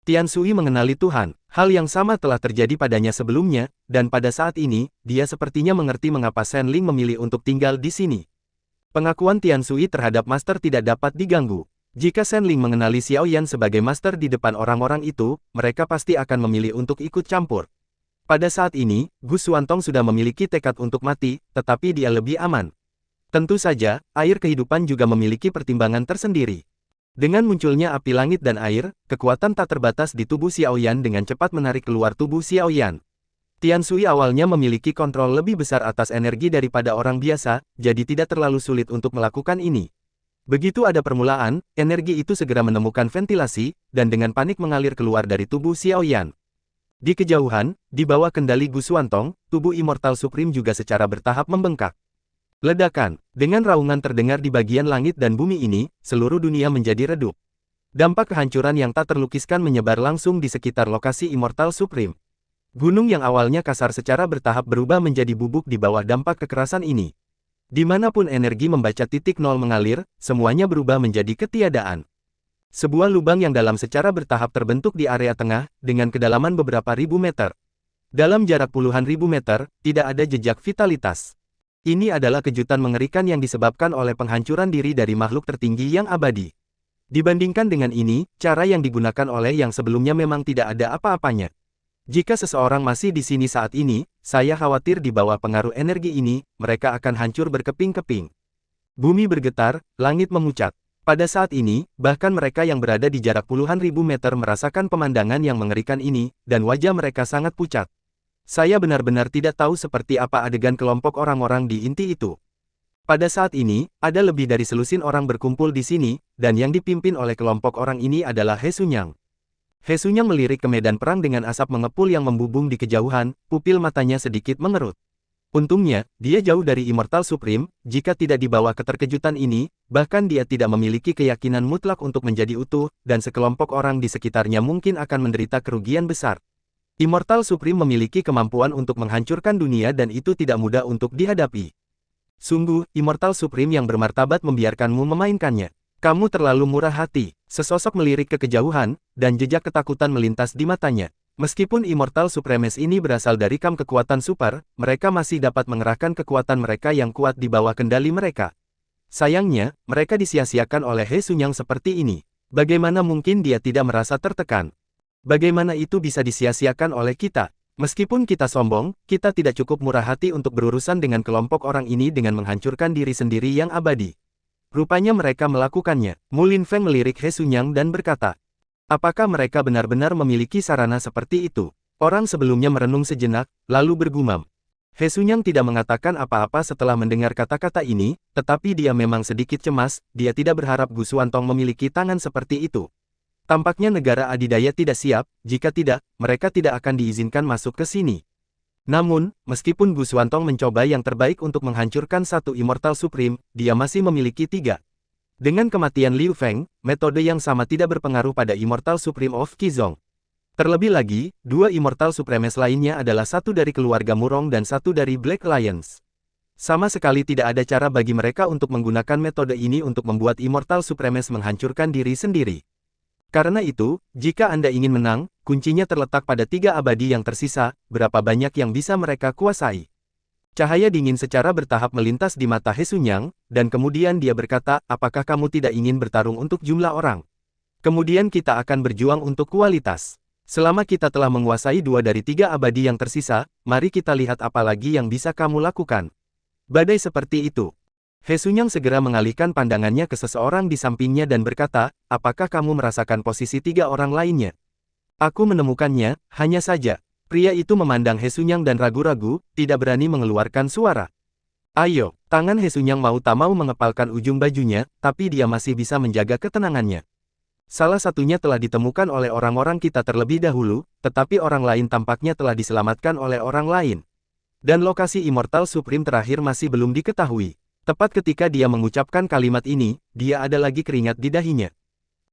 Tian Sui mengenali Tuhan, hal yang sama telah terjadi padanya sebelumnya, dan pada saat ini, dia sepertinya mengerti mengapa Shen Ling memilih untuk tinggal di sini. Pengakuan Tian Sui terhadap master tidak dapat diganggu. Jika Shen Ling mengenali Xiao Yan sebagai master di depan orang-orang itu, mereka pasti akan memilih untuk ikut campur. Pada saat ini, Gu Xuantong sudah memiliki tekad untuk mati, tetapi dia lebih aman. Tentu saja, air kehidupan juga memiliki pertimbangan tersendiri. Dengan munculnya api langit dan air, kekuatan tak terbatas di tubuh Xiao Yan dengan cepat menarik keluar tubuh Xiao Yan. Tian Sui awalnya memiliki kontrol lebih besar atas energi daripada orang biasa, jadi tidak terlalu sulit untuk melakukan ini. Begitu ada permulaan, energi itu segera menemukan ventilasi, dan dengan panik mengalir keluar dari tubuh Xiao Yan. Di kejauhan, di bawah kendali Gu Xuantong, tubuh Immortal Supreme juga secara bertahap membengkak. Ledakan, dengan raungan terdengar di bagian langit dan bumi ini, seluruh dunia menjadi redup. Dampak kehancuran yang tak terlukiskan menyebar langsung di sekitar lokasi Immortal Supreme. Gunung yang awalnya kasar secara bertahap berubah menjadi bubuk di bawah dampak kekerasan ini. Dimanapun energi membaca titik nol mengalir, semuanya berubah menjadi ketiadaan. Sebuah lubang yang dalam secara bertahap terbentuk di area tengah, dengan kedalaman beberapa ribu meter. Dalam jarak puluhan ribu meter, tidak ada jejak vitalitas. Ini adalah kejutan mengerikan yang disebabkan oleh penghancuran diri dari makhluk tertinggi yang abadi. Dibandingkan dengan ini, cara yang digunakan oleh yang sebelumnya memang tidak ada apa-apanya. Jika seseorang masih di sini saat ini, saya khawatir di bawah pengaruh energi ini, mereka akan hancur berkeping-keping. Bumi bergetar, langit memucat. Pada saat ini, bahkan mereka yang berada di jarak puluhan ribu meter merasakan pemandangan yang mengerikan ini, dan wajah mereka sangat pucat. Saya benar-benar tidak tahu seperti apa adegan kelompok orang-orang di inti itu. Pada saat ini, ada lebih dari selusin orang berkumpul di sini, dan yang dipimpin oleh kelompok orang ini adalah He Xunyang. He Xunyang melirik ke medan perang dengan asap mengepul yang membubung di kejauhan, pupil matanya sedikit mengerut. Untungnya, dia jauh dari Immortal Supreme, jika tidak dibawa keterkejutan ini, bahkan dia tidak memiliki keyakinan mutlak untuk menjadi utuh, dan sekelompok orang di sekitarnya mungkin akan menderita kerugian besar. Immortal Supreme memiliki kemampuan untuk menghancurkan dunia dan itu tidak mudah untuk dihadapi. Sungguh, Immortal Supreme yang bermartabat membiarkanmu memainkannya. Kamu terlalu murah hati. Sesosok melirik ke kejauhan, dan jejak ketakutan melintas di matanya. Meskipun Immortal Supremes ini berasal dari kam kekuatan super, mereka masih dapat mengerahkan kekuatan mereka yang kuat di bawah kendali mereka. Sayangnya, mereka disia-siakan oleh He Xunyang seperti ini. Bagaimana mungkin dia tidak merasa tertekan? Bagaimana itu bisa disia-siakan oleh kita? Meskipun kita sombong, kita tidak cukup murah hati untuk berurusan dengan kelompok orang ini dengan menghancurkan diri sendiri yang abadi. Rupanya mereka melakukannya. Mu Linfeng melirik He Xunyang dan berkata, apakah mereka benar-benar memiliki sarana seperti itu? Orang sebelumnya merenung sejenak, lalu bergumam. He Xunyang tidak mengatakan apa-apa setelah mendengar kata-kata ini, tetapi dia memang sedikit cemas, dia tidak berharap Gu Xuantong memiliki tangan seperti itu. Tampaknya negara adidaya tidak siap, jika tidak, mereka tidak akan diizinkan masuk ke sini. Namun, meskipun Gu Xuantong mencoba yang terbaik untuk menghancurkan satu Immortal Supreme, dia masih memiliki 3. Dengan kematian Liu Feng, metode yang sama tidak berpengaruh pada Immortal Supreme of Qizong. Terlebih lagi, 2 Immortal Supremes lainnya adalah satu dari keluarga Murong dan satu dari Black Lions. Sama sekali tidak ada cara bagi mereka untuk menggunakan metode ini untuk membuat Immortal Supremes menghancurkan diri sendiri. Karena itu, jika Anda ingin menang, kuncinya terletak pada 3 abadi yang tersisa, berapa banyak yang bisa mereka kuasai. Cahaya dingin secara bertahap melintas di mata He Xunyang, dan kemudian dia berkata, apakah kamu tidak ingin bertarung untuk jumlah orang? Kemudian kita akan berjuang untuk kualitas. Selama kita telah menguasai 2 dari 3 abadi yang tersisa, mari kita lihat apa lagi yang bisa kamu lakukan. Badai seperti itu. He Xunyang segera mengalihkan pandangannya ke seseorang di sampingnya dan berkata, apakah kamu merasakan posisi 3 orang lainnya? Aku menemukannya, hanya saja. Pria itu memandang He Xunyang dan ragu-ragu, tidak berani mengeluarkan suara. Ayo, tangan He Xunyang mau tak mau mengepalkan ujung bajunya, tapi dia masih bisa menjaga ketenangannya. Salah satunya telah ditemukan oleh orang-orang kita terlebih dahulu, tetapi orang lain tampaknya telah diselamatkan oleh orang lain. Dan lokasi Immortal Supreme terakhir masih belum diketahui. Tepat ketika dia mengucapkan kalimat ini, dia ada lagi keringat di dahinya.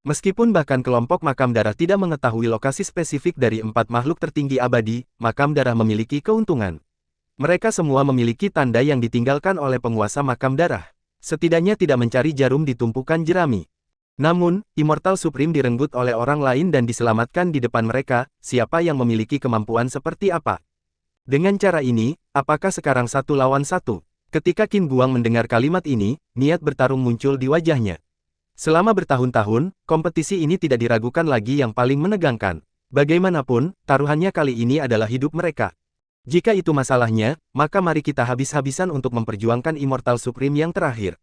Meskipun bahkan kelompok makam darah tidak mengetahui lokasi spesifik dari 4 makhluk tertinggi abadi, makam darah memiliki keuntungan. Mereka semua memiliki tanda yang ditinggalkan oleh penguasa makam darah. Setidaknya tidak mencari jarum di tumpukan jerami. Namun, Immortal Supreme direnggut oleh orang lain dan diselamatkan di depan mereka, siapa yang memiliki kemampuan seperti apa. Dengan cara ini, apakah sekarang 1 lawan 1? Ketika Qin Guang mendengar kalimat ini, niat bertarung muncul di wajahnya. Selama bertahun-tahun, kompetisi ini tidak diragukan lagi yang paling menegangkan. Bagaimanapun, taruhannya kali ini adalah hidup mereka. Jika itu masalahnya, maka mari kita habis-habisan untuk memperjuangkan Immortal Supreme yang terakhir.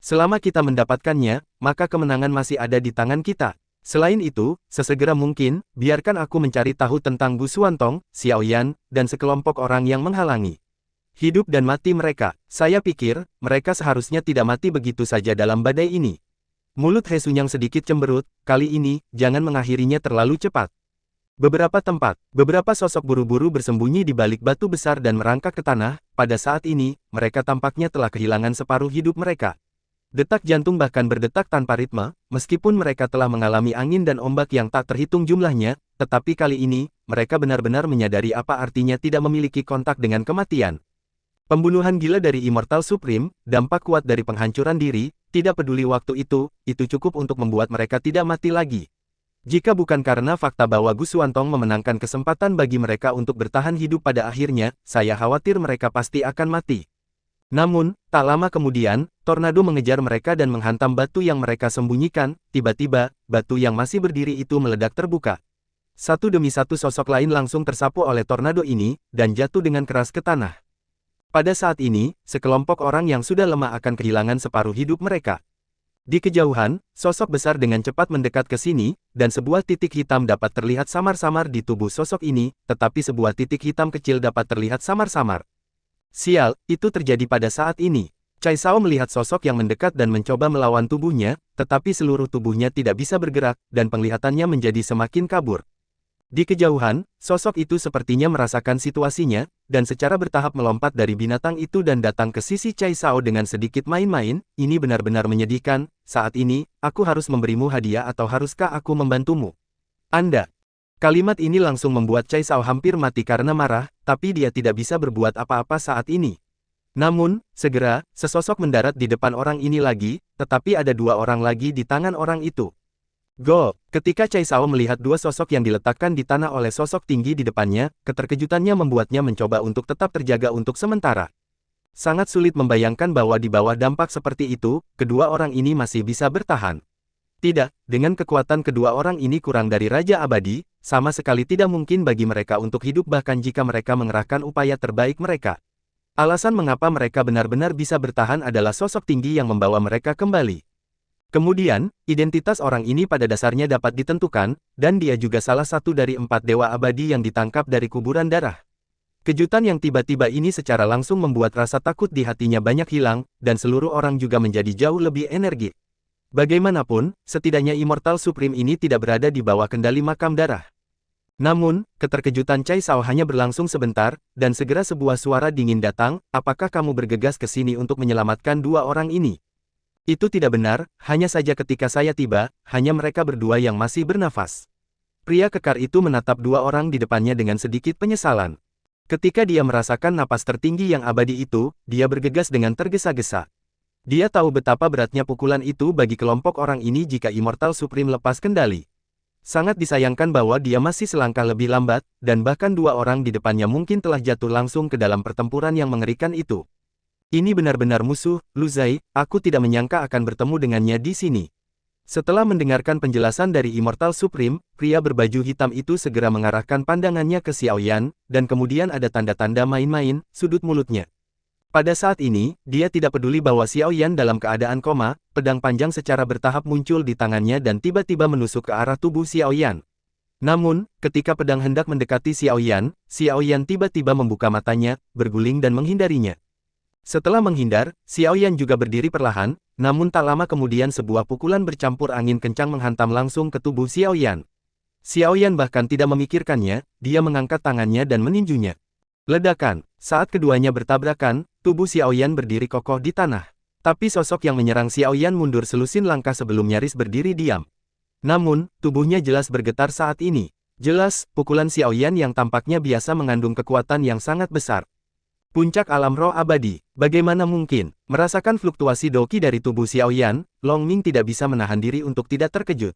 Selama kita mendapatkannya, maka kemenangan masih ada di tangan kita. Selain itu, sesegera mungkin, biarkan aku mencari tahu tentang Gu Xuantong, Xiao Yan, dan sekelompok orang yang menghalangi hidup dan mati mereka. Saya pikir, mereka seharusnya tidak mati begitu saja dalam badai ini. Mulut He Sunyang sedikit cemberut, kali ini, jangan mengakhirinya terlalu cepat. Beberapa tempat, beberapa sosok buru-buru bersembunyi di balik batu besar dan merangkak ke tanah. Pada saat ini, mereka tampaknya telah kehilangan separuh hidup mereka. Detak jantung bahkan berdetak tanpa ritme, meskipun mereka telah mengalami angin dan ombak yang tak terhitung jumlahnya, tetapi kali ini, mereka benar-benar menyadari apa artinya tidak memiliki kontak dengan kematian. Pembunuhan gila dari Immortal Supreme, dampak kuat dari penghancuran diri, tidak peduli waktu itu cukup untuk membuat mereka tidak mati lagi. Jika bukan karena fakta bahwa Gu Xuantong memenangkan kesempatan bagi mereka untuk bertahan hidup pada akhirnya, saya khawatir mereka pasti akan mati. Namun, tak lama kemudian, tornado mengejar mereka dan menghantam batu yang mereka sembunyikan. Tiba-tiba, batu yang masih berdiri itu meledak terbuka. Satu demi satu sosok lain langsung tersapu oleh tornado ini, dan jatuh dengan keras ke tanah. Pada saat ini, sekelompok orang yang sudah lemah akan kehilangan separuh hidup mereka. Di kejauhan, sosok besar dengan cepat mendekat ke sini, dan sebuah titik hitam dapat terlihat samar-samar di tubuh sosok ini, tetapi sebuah titik hitam kecil dapat terlihat samar-samar. Sial, itu terjadi pada saat ini. Cai Sao melihat sosok yang mendekat dan mencoba melawan tubuhnya, tetapi seluruh tubuhnya tidak bisa bergerak, dan penglihatannya menjadi semakin kabur. Di kejauhan, sosok itu sepertinya merasakan situasinya, dan secara bertahap melompat dari binatang itu dan datang ke sisi Cai Sao dengan sedikit main-main. Ini benar-benar menyedihkan. Saat ini, aku harus memberimu hadiah atau haruskah aku membantumu? Anda. Kalimat ini langsung membuat Cai Sao hampir mati karena marah, tapi dia tidak bisa berbuat apa-apa saat ini. Namun, segera, sesosok mendarat di depan orang ini lagi, tetapi ada dua orang lagi di tangan orang itu. Go! Ketika Cai Sao melihat dua sosok yang diletakkan di tanah oleh sosok tinggi di depannya, keterkejutannya membuatnya mencoba untuk tetap terjaga untuk sementara. Sangat sulit membayangkan bahwa di bawah dampak seperti itu, kedua orang ini masih bisa bertahan. Tidak, dengan kekuatan kedua orang ini kurang dari Raja Abadi, sama sekali tidak mungkin bagi mereka untuk hidup bahkan jika mereka mengerahkan upaya terbaik mereka. Alasan mengapa mereka benar-benar bisa bertahan adalah sosok tinggi yang membawa mereka kembali. Kemudian, identitas orang ini pada dasarnya dapat ditentukan, dan dia juga salah satu dari 4 dewa abadi yang ditangkap dari kuburan darah. Kejutan yang tiba-tiba ini secara langsung membuat rasa takut di hatinya banyak hilang, dan seluruh orang juga menjadi jauh lebih energik. Bagaimanapun, setidaknya Immortal Supreme ini tidak berada di bawah kendali makam darah. Namun, keterkejutan Cai Sao hanya berlangsung sebentar, dan segera sebuah suara dingin datang, apakah kamu bergegas ke sini untuk menyelamatkan dua orang ini? Itu tidak benar, hanya saja ketika saya tiba, hanya mereka berdua yang masih bernafas. Pria kekar itu menatap dua orang di depannya dengan sedikit penyesalan. Ketika dia merasakan napas tertinggi yang abadi itu, dia bergegas dengan tergesa-gesa. Dia tahu betapa beratnya pukulan itu bagi kelompok orang ini jika Immortal Supreme lepas kendali. Sangat disayangkan bahwa dia masih selangkah lebih lambat, dan bahkan dua orang di depannya mungkin telah jatuh langsung ke dalam pertempuran yang mengerikan itu. Ini benar-benar musuh, Lu Zai, aku tidak menyangka akan bertemu dengannya di sini. Setelah mendengarkan penjelasan dari Immortal Supreme, pria berbaju hitam itu segera mengarahkan pandangannya ke Xiao Yan, dan kemudian ada tanda-tanda main-main, sudut mulutnya. Pada saat ini, dia tidak peduli bahwa Xiao Yan dalam keadaan koma, pedang panjang secara bertahap muncul di tangannya dan tiba-tiba menusuk ke arah tubuh Xiao Yan. Namun, ketika pedang hendak mendekati Xiao Yan tiba-tiba membuka matanya, berguling dan menghindarinya. Setelah menghindar, Xiao Yan juga berdiri perlahan, namun tak lama kemudian sebuah pukulan bercampur angin kencang menghantam langsung ke tubuh Xiao Yan. Xiao Yan bahkan tidak memikirkannya, dia mengangkat tangannya dan meninjunya. Ledakan, saat keduanya bertabrakan, tubuh Xiao Yan berdiri kokoh di tanah. Tapi sosok yang menyerang Xiao Yan mundur selusin langkah sebelum nyaris berdiri diam. Namun, tubuhnya jelas bergetar saat ini. Jelas, pukulan Xiao Yan yang tampaknya biasa mengandung kekuatan yang sangat besar. Puncak alam roh abadi. Bagaimana mungkin? Merasakan fluktuasi doki dari tubuh Xiao Yan, Long Ming tidak bisa menahan diri untuk tidak terkejut.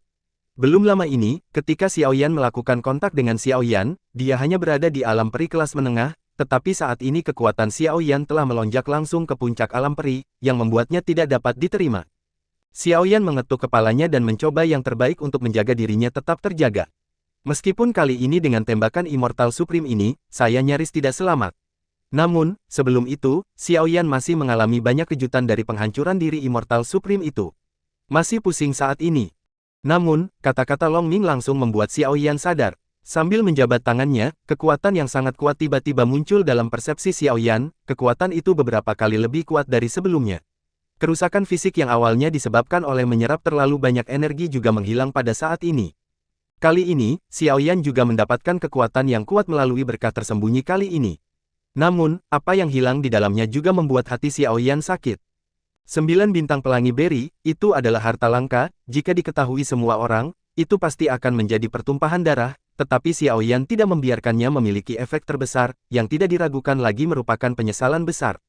Belum lama ini, ketika Xiao Yan melakukan kontak dengan Xiao Yan, dia hanya berada di alam peri kelas menengah, tetapi saat ini kekuatan Xiao Yan telah melonjak langsung ke puncak alam peri, yang membuatnya tidak dapat diterima. Xiao Yan mengetuk kepalanya dan mencoba yang terbaik untuk menjaga dirinya tetap terjaga. Meskipun kali ini dengan tembakan Immortal Supreme ini, saya nyaris tidak selamat. Namun, sebelum itu, Xiao Yan masih mengalami banyak kejutan dari penghancuran diri Immortal Supreme itu. Masih pusing saat ini. Namun, kata-kata Long Ming langsung membuat Xiao Yan sadar. Sambil menjabat tangannya, kekuatan yang sangat kuat tiba-tiba muncul dalam persepsi Xiao Yan, kekuatan itu beberapa kali lebih kuat dari sebelumnya. Kerusakan fisik yang awalnya disebabkan oleh menyerap terlalu banyak energi juga menghilang pada saat ini. Kali ini, Xiao Yan juga mendapatkan kekuatan yang kuat melalui berkah tersembunyi kali ini. Namun, apa yang hilang di dalamnya juga membuat hati Xiao Yan sakit. 9 bintang pelangi beri, itu adalah harta langka, jika diketahui semua orang, itu pasti akan menjadi pertumpahan darah, tetapi Xiao Yan tidak membiarkannya memiliki efek terbesar, yang tidak diragukan lagi merupakan penyesalan besar.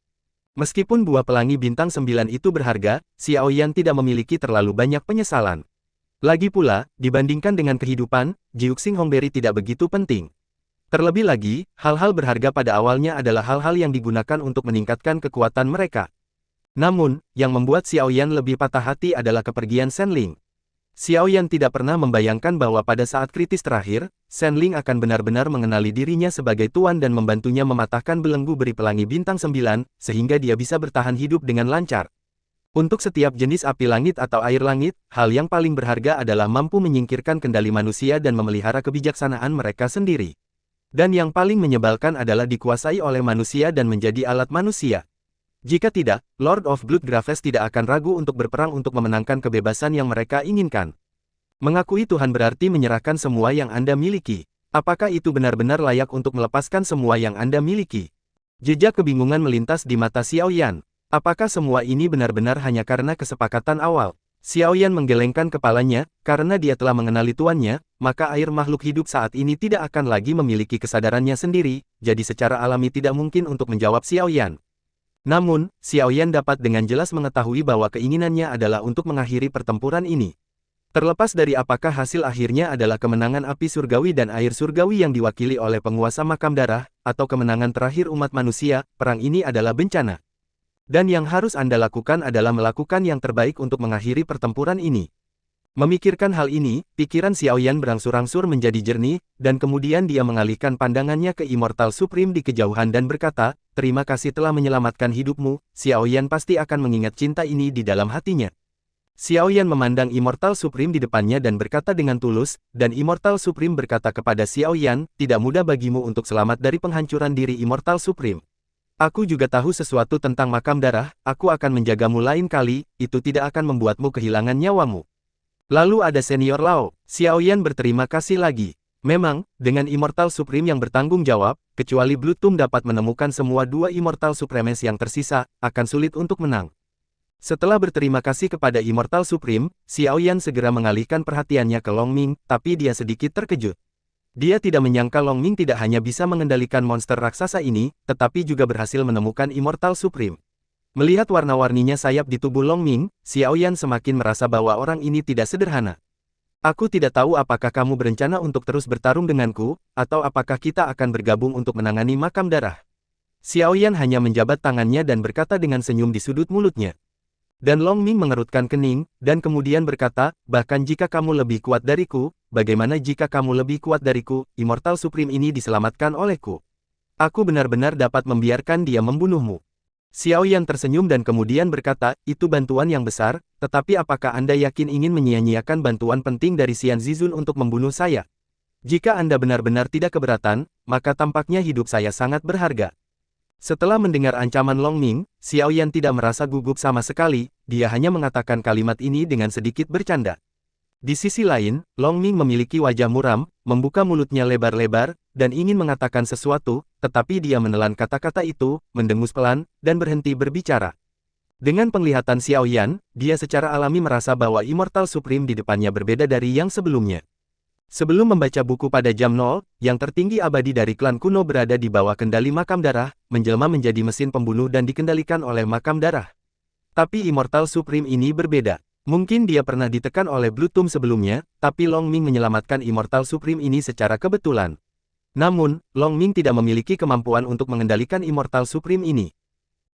Meskipun buah pelangi bintang 9 itu berharga, Xiao Yan tidak memiliki terlalu banyak penyesalan. Lagi pula, dibandingkan dengan kehidupan, Jiuxing Hongberry tidak begitu penting. Terlebih lagi, hal-hal berharga pada awalnya adalah hal-hal yang digunakan untuk meningkatkan kekuatan mereka. Namun, yang membuat Xiao Yan lebih patah hati adalah kepergian Shen Ling. Xiao Yan tidak pernah membayangkan bahwa pada saat kritis terakhir, Shen Ling akan benar-benar mengenali dirinya sebagai tuan dan membantunya mematahkan belenggu beri pelangi bintang 9, sehingga dia bisa bertahan hidup dengan lancar. Untuk setiap jenis api langit atau air langit, hal yang paling berharga adalah mampu menyingkirkan kendali manusia dan memelihara kebijaksanaan mereka sendiri. Dan yang paling menyebalkan adalah dikuasai oleh manusia dan menjadi alat manusia. Jika tidak, Lord of Blood Graves tidak akan ragu untuk berperang untuk memenangkan kebebasan yang mereka inginkan. Mengakui Tuhan berarti menyerahkan semua yang Anda miliki. Apakah itu benar-benar layak untuk melepaskan semua yang Anda miliki? Jejak kebingungan melintas di mata Xiao Yan. Apakah semua ini benar-benar hanya karena kesepakatan awal? Xiao Yan menggelengkan kepalanya, karena dia telah mengenali tuannya, maka air makhluk hidup saat ini tidak akan lagi memiliki kesadarannya sendiri, jadi secara alami tidak mungkin untuk menjawab Xiao Yan. Namun, Xiao Yan dapat dengan jelas mengetahui bahwa keinginannya adalah untuk mengakhiri pertempuran ini. Terlepas dari apakah hasil akhirnya adalah kemenangan api surgawi dan air surgawi yang diwakili oleh penguasa makam darah, atau kemenangan terakhir umat manusia, perang ini adalah bencana. Dan yang harus Anda lakukan adalah melakukan yang terbaik untuk mengakhiri pertempuran ini. Memikirkan hal ini, pikiran Xiao Yan berangsur-angsur menjadi jernih, dan kemudian dia mengalihkan pandangannya ke Immortal Supreme di kejauhan dan berkata, "Terima kasih telah menyelamatkan hidupmu." Xiao Yan pasti akan mengingat cinta ini di dalam hatinya. Xiao Yan memandang Immortal Supreme di depannya dan berkata dengan tulus, dan Immortal Supreme berkata kepada Xiao Yan, "Tidak mudah bagimu untuk selamat dari penghancuran diri Immortal Supreme. Aku juga tahu sesuatu tentang makam darah, aku akan menjagamu lain kali, itu tidak akan membuatmu kehilangan nyawamu." Lalu ada Senior Lao, Xiao Yan berterima kasih lagi. Memang, dengan Immortal Supreme yang bertanggung jawab, kecuali Blood Tomb dapat menemukan semua 2 Immortal Supremes yang tersisa, akan sulit untuk menang. Setelah berterima kasih kepada Immortal Supreme, Xiao Yan segera mengalihkan perhatiannya ke Long Ming, tapi dia sedikit terkejut. Dia tidak menyangka Long Ming tidak hanya bisa mengendalikan monster raksasa ini, tetapi juga berhasil menemukan Immortal Supreme. Melihat warna-warninya sayap di tubuh Long Ming, Xiao Yan semakin merasa bahwa orang ini tidak sederhana. "Aku tidak tahu apakah kamu berencana untuk terus bertarung denganku, atau apakah kita akan bergabung untuk menangani makam darah." Xiao Yan hanya menjabat tangannya dan berkata dengan senyum di sudut mulutnya. Dan Long Ming mengerutkan kening, dan kemudian berkata, "Bahkan jika kamu lebih kuat dariku, bagaimana jika kamu lebih kuat dariku, Immortal Supreme ini diselamatkan olehku. Aku benar-benar dapat membiarkan dia membunuhmu." Xiao Yan tersenyum dan kemudian berkata, "Itu bantuan yang besar, tetapi apakah Anda yakin ingin menyia-nyiakan bantuan penting dari Xian Zizun untuk membunuh saya? Jika Anda benar-benar tidak keberatan, maka tampaknya hidup saya sangat berharga." Setelah mendengar ancaman Long Ming, Xiao Yan tidak merasa gugup sama sekali, dia hanya mengatakan kalimat ini dengan sedikit bercanda. Di sisi lain, Long Ming memiliki wajah muram, membuka mulutnya lebar-lebar, dan ingin mengatakan sesuatu, tetapi dia menelan kata-kata itu, mendengus pelan, dan berhenti berbicara. Dengan penglihatan Xiao Yan, dia secara alami merasa bahwa Immortal Supreme di depannya berbeda dari yang sebelumnya. Sebelum membaca buku pada jam 0, yang tertinggi abadi dari klan kuno berada di bawah kendali Makam Darah, menjelma menjadi mesin pembunuh dan dikendalikan oleh Makam Darah. Tapi Immortal Supreme ini berbeda. Mungkin dia pernah ditekan oleh Blue Tomb sebelumnya, tapi Long Ming menyelamatkan Immortal Supreme ini secara kebetulan. Namun, Long Ming tidak memiliki kemampuan untuk mengendalikan Immortal Supreme ini.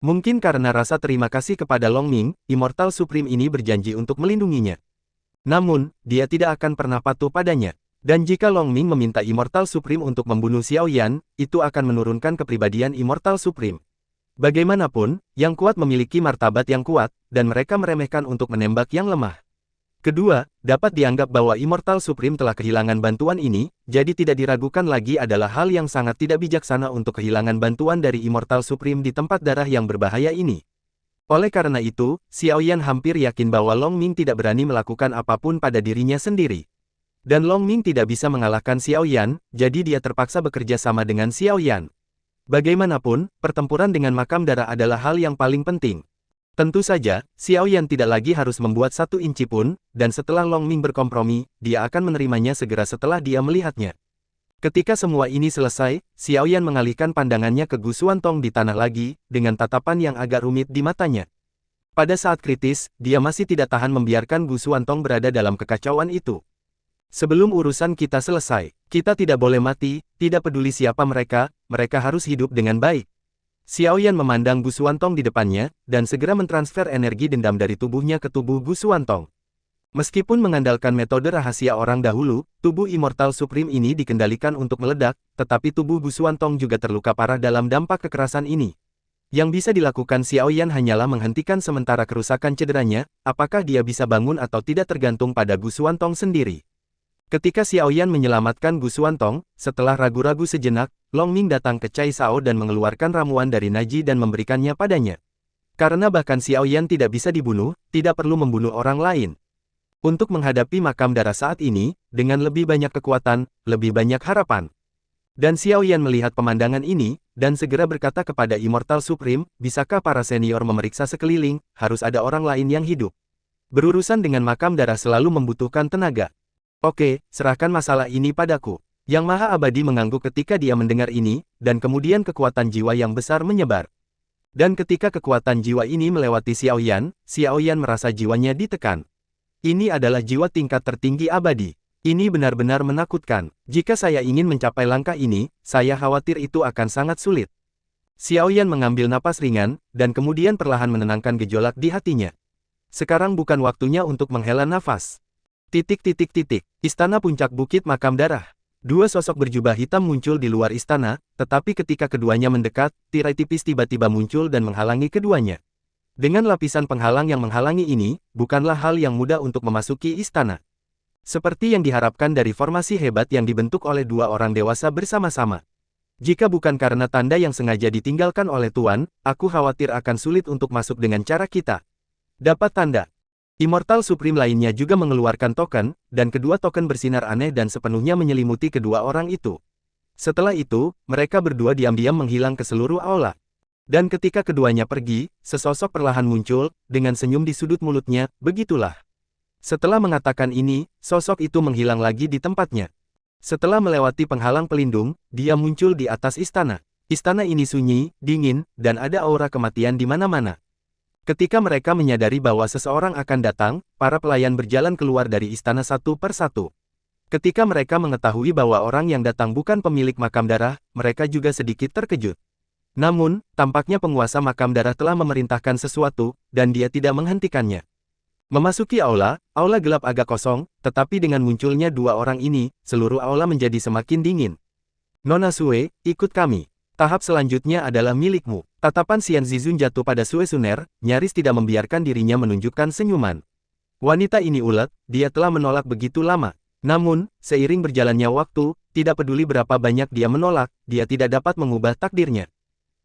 Mungkin karena rasa terima kasih kepada Long Ming, Immortal Supreme ini berjanji untuk melindunginya. Namun, dia tidak akan pernah patuh padanya. Dan jika Long Ming meminta Immortal Supreme untuk membunuh Xiao Yan, itu akan menurunkan kepribadian Immortal Supreme. Bagaimanapun, yang kuat memiliki martabat yang kuat, dan mereka meremehkan untuk menembak yang lemah. Kedua, dapat dianggap bahwa Immortal Supreme telah kehilangan bantuan ini, jadi tidak diragukan lagi adalah hal yang sangat tidak bijaksana untuk kehilangan bantuan dari Immortal Supreme di tempat darah yang berbahaya ini. Oleh karena itu, Xiao Yan hampir yakin bahwa Long Ming tidak berani melakukan apapun pada dirinya sendiri. Dan Long Ming tidak bisa mengalahkan Xiao Yan, jadi dia terpaksa bekerja sama dengan Xiao Yan. Bagaimanapun, pertempuran dengan Makam Darah adalah hal yang paling penting. Tentu saja, Xiao Yan tidak lagi harus membuat 1 inci pun, dan setelah Long Ming berkompromi, dia akan menerimanya segera setelah dia melihatnya. Ketika semua ini selesai, Xiao Yan mengalihkan pandangannya ke Gu Xuantong di tanah lagi, dengan tatapan yang agak rumit di matanya. Pada saat kritis, dia masih tidak tahan membiarkan Gu Xuantong berada dalam kekacauan itu. Sebelum urusan kita selesai, kita tidak boleh mati, tidak peduli siapa mereka harus hidup dengan baik. Xiao Yan memandang Gu Xuantong di depannya, dan segera mentransfer energi dendam dari tubuhnya ke tubuh Gu Xuantong. Meskipun mengandalkan metode rahasia orang dahulu, tubuh Immortal Supreme ini dikendalikan untuk meledak, tetapi tubuh Gu Xuantong juga terluka parah dalam dampak kekerasan ini. Yang bisa dilakukan Xiao Yan hanyalah menghentikan sementara kerusakan cederanya, apakah dia bisa bangun atau tidak tergantung pada Gu Xuantong sendiri. Ketika Xiao Yan menyelamatkan Gu Xuantong, setelah ragu-ragu sejenak, Long Ming datang ke Cai Sao dan mengeluarkan ramuan dari Naji dan memberikannya padanya. Karena bahkan Xiao Yan tidak bisa dibunuh, tidak perlu membunuh orang lain. Untuk menghadapi Makam Darah saat ini, dengan lebih banyak kekuatan, lebih banyak harapan. Dan Xiao Yan melihat pemandangan ini, dan segera berkata kepada Immortal Supreme, bisakah para senior memeriksa sekeliling, harus ada orang lain yang hidup. Berurusan dengan Makam Darah selalu membutuhkan tenaga. Oke, serahkan masalah ini padaku. Yang Maha Abadi mengangguk ketika dia mendengar ini, dan kemudian kekuatan jiwa yang besar menyebar. Dan ketika kekuatan jiwa ini melewati Xiao Yan merasa jiwanya ditekan. Ini adalah jiwa tingkat tertinggi abadi. Ini benar-benar menakutkan. Jika saya ingin mencapai langkah ini, saya khawatir itu akan sangat sulit. Xiao Yan mengambil napas ringan, dan kemudian perlahan menenangkan gejolak di hatinya. Sekarang bukan waktunya untuk menghela nafas. Istana puncak Bukit Makam Darah. 2 sosok berjubah hitam muncul di luar istana, tetapi ketika keduanya mendekat, tirai tipis tiba-tiba muncul dan menghalangi keduanya. Dengan lapisan penghalang yang menghalangi ini, bukanlah hal yang mudah untuk memasuki istana. Seperti yang diharapkan dari formasi hebat yang dibentuk oleh 2 orang dewasa bersama-sama. Jika bukan karena tanda yang sengaja ditinggalkan oleh Tuan, aku khawatir akan sulit untuk masuk dengan cara kita. Dapat tanda. Immortal Supreme lainnya juga mengeluarkan token, dan kedua token bersinar aneh dan sepenuhnya menyelimuti kedua orang itu. Setelah itu, mereka berdua diam-diam menghilang ke seluruh aula. Dan ketika keduanya pergi, sesosok perlahan muncul, dengan senyum di sudut mulutnya, begitulah. Setelah mengatakan ini, sosok itu menghilang lagi di tempatnya. Setelah melewati penghalang pelindung, dia muncul di atas istana. Istana ini sunyi, dingin, dan ada aura kematian di mana-mana. Ketika mereka menyadari bahwa seseorang akan datang, para pelayan berjalan keluar dari istana satu per satu. Ketika mereka mengetahui bahwa orang yang datang bukan pemilik Makam Darah, mereka juga sedikit terkejut. Namun, tampaknya penguasa Makam Darah telah memerintahkan sesuatu, dan dia tidak menghentikannya. Memasuki aula gelap agak kosong, tetapi dengan munculnya 2 orang ini, seluruh aula menjadi semakin dingin. Nona Sue, ikut kami. Tahap selanjutnya adalah milikmu. Tatapan Xian Zizun jatuh pada Sue Suner, nyaris tidak membiarkan dirinya menunjukkan senyuman. Wanita ini ulet, dia telah menolak begitu lama. Namun, seiring berjalannya waktu, tidak peduli berapa banyak dia menolak, dia tidak dapat mengubah takdirnya.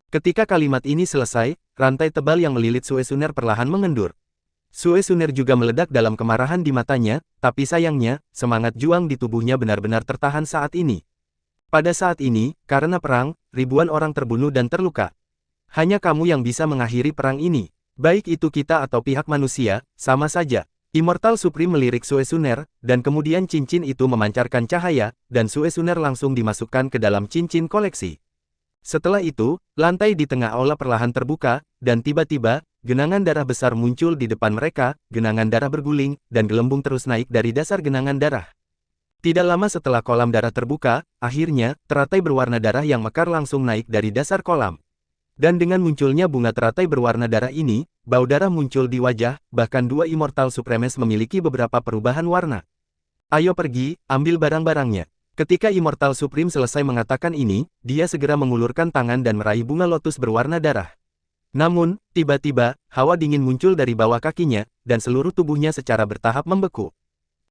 Ketika kalimat ini selesai, rantai tebal yang melilit Sue Suner perlahan mengendur. Sue Suner juga meledak dalam kemarahan di matanya, tapi sayangnya, semangat juang di tubuhnya benar-benar tertahan saat ini. Pada saat ini, karena perang, ribuan orang terbunuh dan terluka. Hanya kamu yang bisa mengakhiri perang ini. Baik itu kita atau pihak manusia, sama saja. Immortal Supreme melirik Suesuner, dan kemudian cincin itu memancarkan cahaya, dan Suesuner langsung dimasukkan ke dalam cincin koleksi. Setelah itu, lantai di tengah aula perlahan terbuka, dan tiba-tiba, genangan darah besar muncul di depan mereka, genangan darah berguling, dan gelembung terus naik dari dasar genangan darah. Tidak lama setelah kolam darah terbuka, akhirnya, teratai berwarna darah yang mekar langsung naik dari dasar kolam. Dan dengan munculnya bunga teratai berwarna darah ini, bau darah muncul di wajah, bahkan dua Immortal Supremes memiliki beberapa perubahan warna. Ayo pergi, ambil barang-barangnya. Ketika Immortal Supreme selesai mengatakan ini, dia segera mengulurkan tangan dan meraih bunga lotus berwarna darah. Namun, tiba-tiba, hawa dingin muncul dari bawah kakinya, dan seluruh tubuhnya secara bertahap membeku.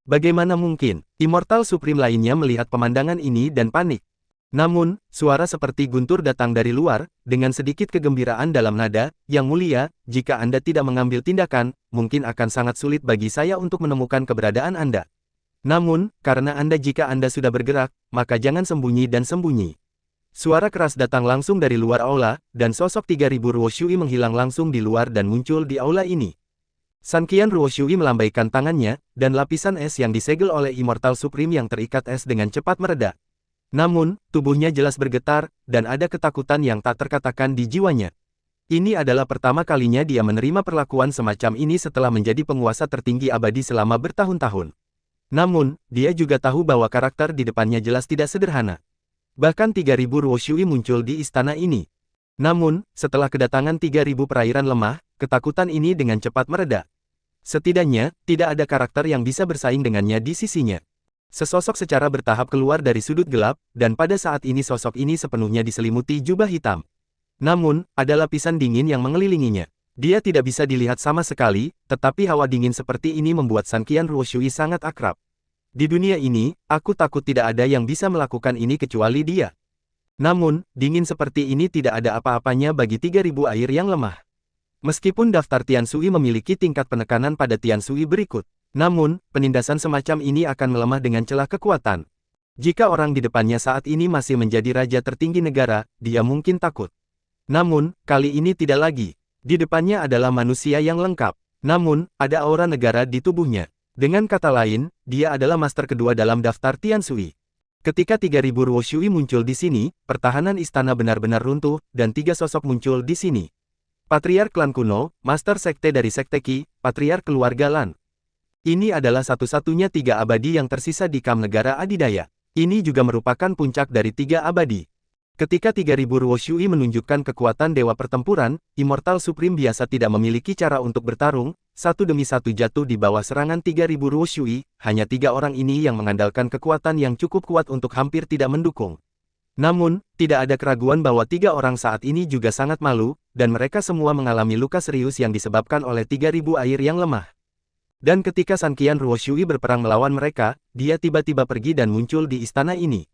Bagaimana mungkin, Immortal Supreme lainnya melihat pemandangan ini dan panik. Namun, suara seperti guntur datang dari luar, dengan sedikit kegembiraan dalam nada, "Yang mulia, jika Anda tidak mengambil tindakan, mungkin akan sangat sulit bagi saya untuk menemukan keberadaan Anda. Namun, karena jika Anda sudah bergerak, maka jangan sembunyi dan sembunyi." Suara keras datang langsung dari luar aula, dan sosok 3000 Ruoshui menghilang langsung di luar dan muncul di aula ini. Sanqian Ruoshui melambaikan tangannya, dan lapisan es yang disegel oleh Immortal Supreme yang terikat es dengan cepat mereda. Namun, tubuhnya jelas bergetar, dan ada ketakutan yang tak terkatakan di jiwanya. Ini adalah pertama kalinya dia menerima perlakuan semacam ini setelah menjadi penguasa tertinggi abadi selama bertahun-tahun. Namun, dia juga tahu bahwa karakter di depannya jelas tidak sederhana. Bahkan 3000 Ruoshui muncul di istana ini. Namun, setelah kedatangan 3000 perairan lemah, ketakutan ini dengan cepat mereda. Setidaknya, tidak ada karakter yang bisa bersaing dengannya di sisinya. Sesosok secara bertahap keluar dari sudut gelap, dan pada saat ini sosok ini sepenuhnya diselimuti jubah hitam. Namun, ada lapisan dingin yang mengelilinginya. Dia tidak bisa dilihat sama sekali, tetapi hawa dingin seperti ini membuat Sanqian Ruoshui sangat akrab. Di dunia ini, aku takut tidak ada yang bisa melakukan ini kecuali dia. Namun, dingin seperti ini tidak ada apa-apanya bagi 3000 air yang lemah. Meskipun daftar Tianshui memiliki tingkat penekanan pada Tianshui berikut. Namun, penindasan semacam ini akan melemah dengan celah kekuatan. Jika orang di depannya saat ini masih menjadi raja tertinggi negara, dia mungkin takut. Namun, kali ini tidak lagi. Di depannya adalah manusia yang lengkap. Namun, ada aura negara di tubuhnya. Dengan kata lain, dia adalah master kedua dalam daftar Tianshui. Ketika 3000 Ruoshui muncul di sini, pertahanan istana benar-benar runtuh, dan 3 sosok muncul di sini. Patriark klan kuno, master sekte dari sekte Qi, patriark keluarga Lan. Ini adalah satu-satunya 3 abadi yang tersisa di Kam negara adidaya. Ini juga merupakan puncak dari 3 abadi. Ketika 3000 Ruoshui menunjukkan kekuatan dewa pertempuran, Immortal Supreme biasa tidak memiliki cara untuk bertarung, satu demi satu jatuh di bawah serangan 3000 Ruoshui, hanya 3 orang ini yang mengandalkan kekuatan yang cukup kuat untuk hampir tidak mendukung. Namun, tidak ada keraguan bahwa 3 orang saat ini juga sangat malu, dan mereka semua mengalami luka serius yang disebabkan oleh 3000 air yang lemah. Dan ketika Sanqian Ruoshui berperang melawan mereka, dia tiba-tiba pergi dan muncul di istana ini.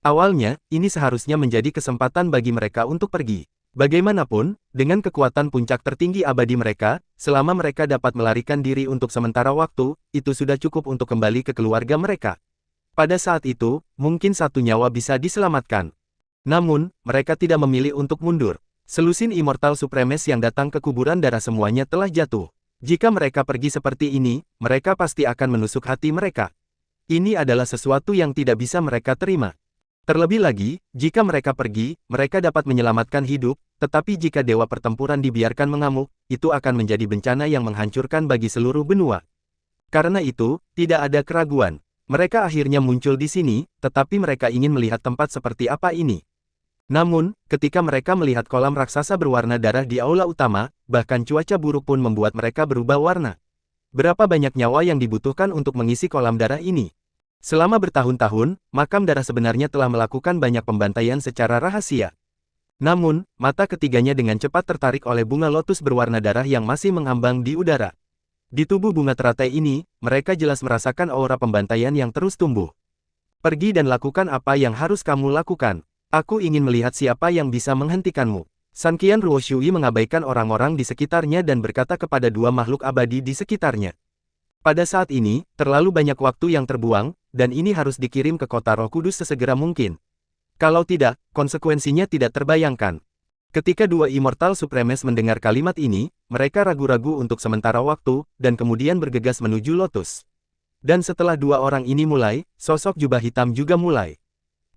Awalnya, ini seharusnya menjadi kesempatan bagi mereka untuk pergi. Bagaimanapun, dengan kekuatan puncak tertinggi abadi mereka, selama mereka dapat melarikan diri untuk sementara waktu, itu sudah cukup untuk kembali ke keluarga mereka. Pada saat itu, mungkin 1 nyawa bisa diselamatkan. Namun, mereka tidak memilih untuk mundur. Selusin Immortal Supremes yang datang ke kuburan darah semuanya telah jatuh. Jika mereka pergi seperti ini, mereka pasti akan menusuk hati mereka. Ini adalah sesuatu yang tidak bisa mereka terima. Terlebih lagi, jika mereka pergi, mereka dapat menyelamatkan hidup, tetapi jika dewa pertempuran dibiarkan mengamuk, itu akan menjadi bencana yang menghancurkan bagi seluruh benua. Karena itu, tidak ada keraguan. Mereka akhirnya muncul di sini, tetapi mereka ingin melihat tempat seperti apa ini. Namun, ketika mereka melihat kolam raksasa berwarna darah di aula utama, bahkan cuaca buruk pun membuat mereka berubah warna. Berapa banyak nyawa yang dibutuhkan untuk mengisi kolam darah ini? Selama bertahun-tahun, makam darah sebenarnya telah melakukan banyak pembantaian secara rahasia. Namun, mata ketiganya dengan cepat tertarik oleh bunga lotus berwarna darah yang masih mengambang di udara. Di tubuh bunga teratai ini, mereka jelas merasakan aura pembantaian yang terus tumbuh. Pergi dan lakukan apa yang harus kamu lakukan. Aku ingin melihat siapa yang bisa menghentikanmu. Sanqian Ruoshui mengabaikan orang-orang di sekitarnya dan berkata kepada 2 makhluk abadi di sekitarnya. Pada saat ini, terlalu banyak waktu yang terbuang, dan ini harus dikirim ke kota Roh Kudus sesegera mungkin. Kalau tidak, konsekuensinya tidak terbayangkan. Ketika dua Immortal Supremes mendengar kalimat ini, mereka ragu-ragu untuk sementara waktu, dan kemudian bergegas menuju Lotus. Dan setelah dua orang ini mulai, sosok jubah hitam juga mulai.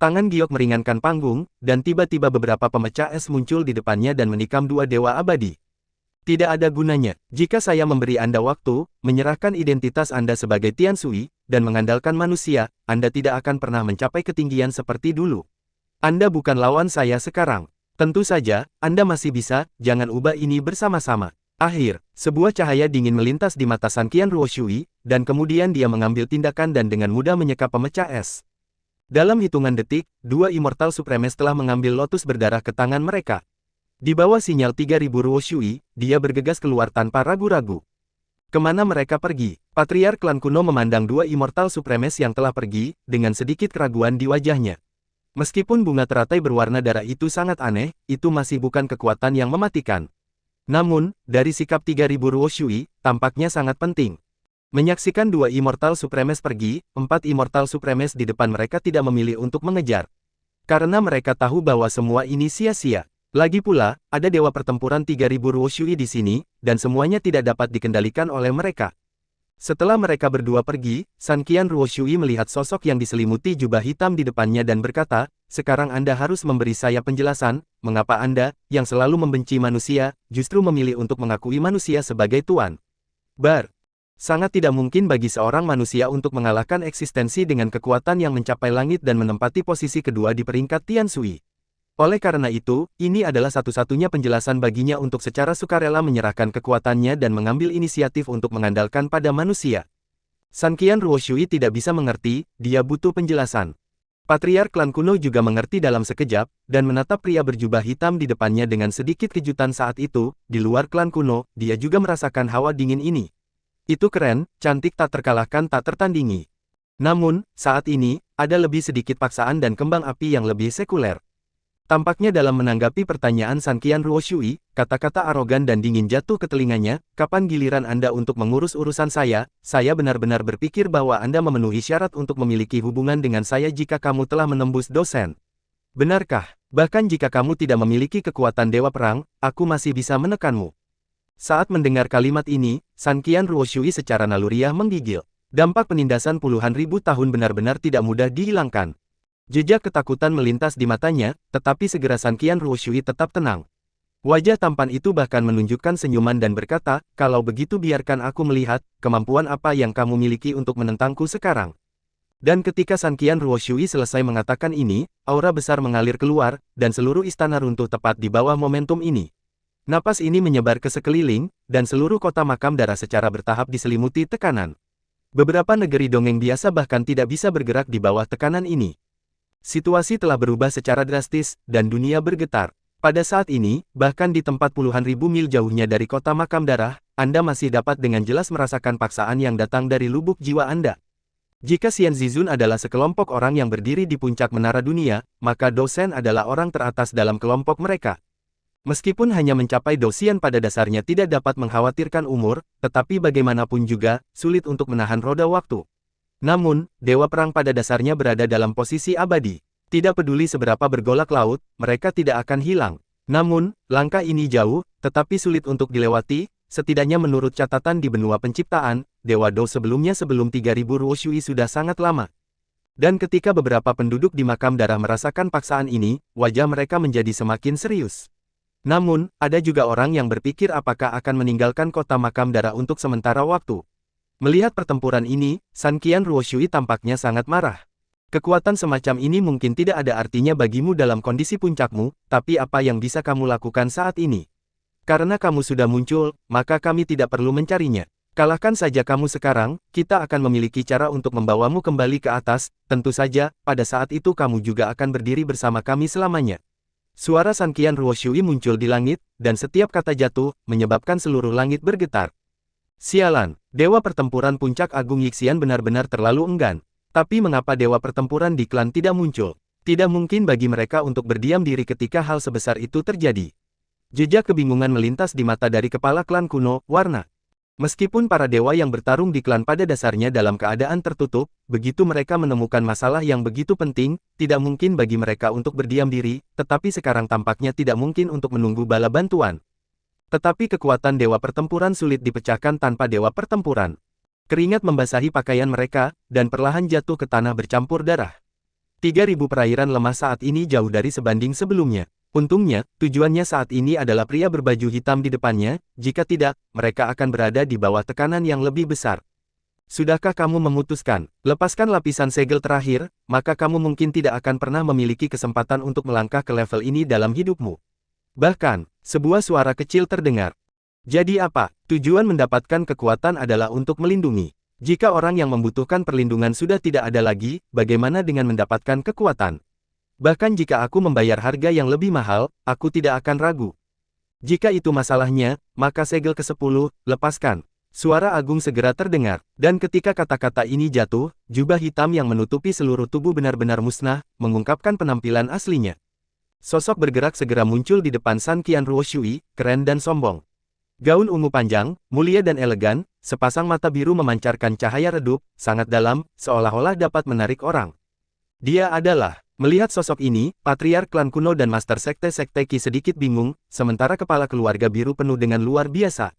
Tangan Giok meringankan panggung, dan tiba-tiba beberapa pemecah es muncul di depannya dan menikam dua dewa abadi. Tidak ada gunanya, jika saya memberi Anda waktu, menyerahkan identitas Anda sebagai Tian Sui, dan mengandalkan manusia, Anda tidak akan pernah mencapai ketinggian seperti dulu. Anda bukan lawan saya sekarang. Tentu saja, Anda masih bisa, jangan ubah ini bersama-sama. Akhir, sebuah cahaya dingin melintas di mata Sanqian Ruoshui, dan kemudian dia mengambil tindakan dan dengan mudah menyeka pemecah es. Dalam hitungan detik, dua Immortal Supremes telah mengambil lotus berdarah ke tangan mereka. Di bawah sinyal 3000 Ruoshui, dia bergegas keluar tanpa ragu-ragu. Kemana mereka pergi? Patriark klan kuno memandang dua Immortal Supremes yang telah pergi, dengan sedikit keraguan di wajahnya. Meskipun bunga teratai berwarna darah itu sangat aneh, itu masih bukan kekuatan yang mematikan. Namun, dari sikap 3000 Ruoshui, tampaknya sangat penting. Menyaksikan dua Immortal Supremes pergi, empat Immortal Supremes di depan mereka tidak memilih untuk mengejar. Karena mereka tahu bahwa semua ini sia-sia. Lagi pula, ada dewa pertempuran 3000 Ruoshui di sini, dan semuanya tidak dapat dikendalikan oleh mereka. Setelah mereka berdua pergi, Sanqian Ruoshui melihat sosok yang diselimuti jubah hitam di depannya dan berkata, "Sekarang Anda harus memberi saya penjelasan, mengapa Anda, yang selalu membenci manusia, justru memilih untuk mengakui manusia sebagai Tuan." Sangat tidak mungkin bagi seorang manusia untuk mengalahkan eksistensi dengan kekuatan yang mencapai langit dan menempati posisi kedua di peringkat Tian Sui. Oleh karena itu, ini adalah satu-satunya penjelasan baginya untuk secara sukarela menyerahkan kekuatannya dan mengambil inisiatif untuk mengandalkan pada manusia. Sanqian Ruoshui tidak bisa mengerti, dia butuh penjelasan. Patriark klan kuno juga mengerti dalam sekejap, dan menatap pria berjubah hitam di depannya dengan sedikit kejutan saat itu, di luar klan kuno, dia juga merasakan hawa dingin ini. Itu keren, cantik tak terkalahkan tak tertandingi. Namun, saat ini, ada lebih sedikit paksaan dan kembang api yang lebih sekuler. Tampaknya dalam menanggapi pertanyaan Sanqian Ruoshui, kata-kata arogan dan dingin jatuh ke telinganya, "Kapan giliran Anda untuk mengurus urusan saya? Saya benar-benar berpikir bahwa Anda memenuhi syarat untuk memiliki hubungan dengan saya jika kamu telah menembus dosen. Benarkah? Bahkan jika kamu tidak memiliki kekuatan dewa perang, aku masih bisa menekanmu." Saat mendengar kalimat ini, Sanqian Ruoshui secara naluriah menggigil. Dampak penindasan puluhan ribu tahun benar-benar tidak mudah dihilangkan. Jejak ketakutan melintas di matanya, tetapi segera Sanqian Ruoshui tetap tenang. Wajah tampan itu bahkan menunjukkan senyuman dan berkata, "Kalau begitu biarkan aku melihat, kemampuan apa yang kamu miliki untuk menentangku sekarang." Dan ketika Sanqian Ruoshui selesai mengatakan ini, aura besar mengalir keluar, dan seluruh istana runtuh tepat di bawah momentum ini. Napas ini menyebar ke sekeliling, dan seluruh kota makam darah secara bertahap diselimuti tekanan. Beberapa negeri dongeng biasa bahkan tidak bisa bergerak di bawah tekanan ini. Situasi telah berubah secara drastis, dan dunia bergetar. Pada saat ini, bahkan di tempat puluhan ribu mil jauhnya dari kota makam darah, Anda masih dapat dengan jelas merasakan paksaan yang datang dari lubuk jiwa Anda. Jika Xian Zizun adalah sekelompok orang yang berdiri di puncak menara dunia, maka Dosen adalah orang teratas dalam kelompok mereka. Meskipun hanya mencapai Dosian pada dasarnya tidak dapat mengkhawatirkan umur, tetapi bagaimanapun juga, sulit untuk menahan roda waktu. Namun, Dewa Perang pada dasarnya berada dalam posisi abadi. Tidak peduli seberapa bergolak laut, mereka tidak akan hilang. Namun, langkah ini jauh, tetapi sulit untuk dilewati, setidaknya menurut catatan di benua penciptaan, Dewa Do sebelum 3000 Ruoshui sudah sangat lama. Dan ketika beberapa penduduk di makam darah merasakan paksaan ini, wajah mereka menjadi semakin serius. Namun, ada juga orang yang berpikir apakah akan meninggalkan kota makam darah untuk sementara waktu. Melihat pertempuran ini, Sanqian Ruoshui tampaknya sangat marah. Kekuatan semacam ini mungkin tidak ada artinya bagimu dalam kondisi puncakmu, tapi apa yang bisa kamu lakukan saat ini? Karena kamu sudah muncul, maka kami tidak perlu mencarinya. Kalahkan saja kamu sekarang, kita akan memiliki cara untuk membawamu kembali ke atas, tentu saja, pada saat itu kamu juga akan berdiri bersama kami selamanya. Suara Sanqian Ruoshui muncul di langit, dan setiap kata jatuh, menyebabkan seluruh langit bergetar. Sialan, Dewa Pertempuran Puncak Agung Yixian benar-benar terlalu enggan. Tapi mengapa Dewa Pertempuran di klan tidak muncul? Tidak mungkin bagi mereka untuk berdiam diri ketika hal sebesar itu terjadi. Jejak kebingungan melintas di mata dari kepala klan kuno, warna Meskipun para dewa yang bertarung di klan pada dasarnya dalam keadaan tertutup, begitu mereka menemukan masalah yang begitu penting, tidak mungkin bagi mereka untuk berdiam diri, tetapi sekarang tampaknya tidak mungkin untuk menunggu bala bantuan. Tetapi kekuatan dewa pertempuran sulit dipecahkan tanpa dewa pertempuran. Keringat membasahi pakaian mereka, dan perlahan jatuh ke tanah bercampur darah. 3.000 perairan lemah saat ini jauh dari sebanding sebelumnya. Untungnya, tujuannya saat ini adalah pria berbaju hitam di depannya, jika tidak, mereka akan berada di bawah tekanan yang lebih besar. Sudahkah kamu memutuskan, lepaskan lapisan segel terakhir, maka kamu mungkin tidak akan pernah memiliki kesempatan untuk melangkah ke level ini dalam hidupmu. Bahkan, sebuah suara kecil terdengar. Jadi apa? Tujuan mendapatkan kekuatan adalah untuk melindungi. Jika orang yang membutuhkan perlindungan sudah tidak ada lagi, bagaimana dengan mendapatkan kekuatan? Bahkan jika aku membayar harga yang lebih mahal, aku tidak akan ragu. Jika itu masalahnya, maka segel ke-10, lepaskan. Suara agung segera terdengar, dan ketika kata-kata ini jatuh, jubah hitam yang menutupi seluruh tubuh benar-benar musnah, mengungkapkan penampilan aslinya. Sosok bergerak segera muncul di depan San Qianruo Shui, keren dan sombong. Gaun ungu panjang, mulia dan elegan, sepasang mata biru memancarkan cahaya redup, sangat dalam, seolah-olah dapat menarik orang. Dia adalah... Melihat sosok ini, Patriark Klan Kuno dan Master Sekte-Sekte Qi sedikit bingung, sementara kepala keluarga biru penuh dengan luar biasa.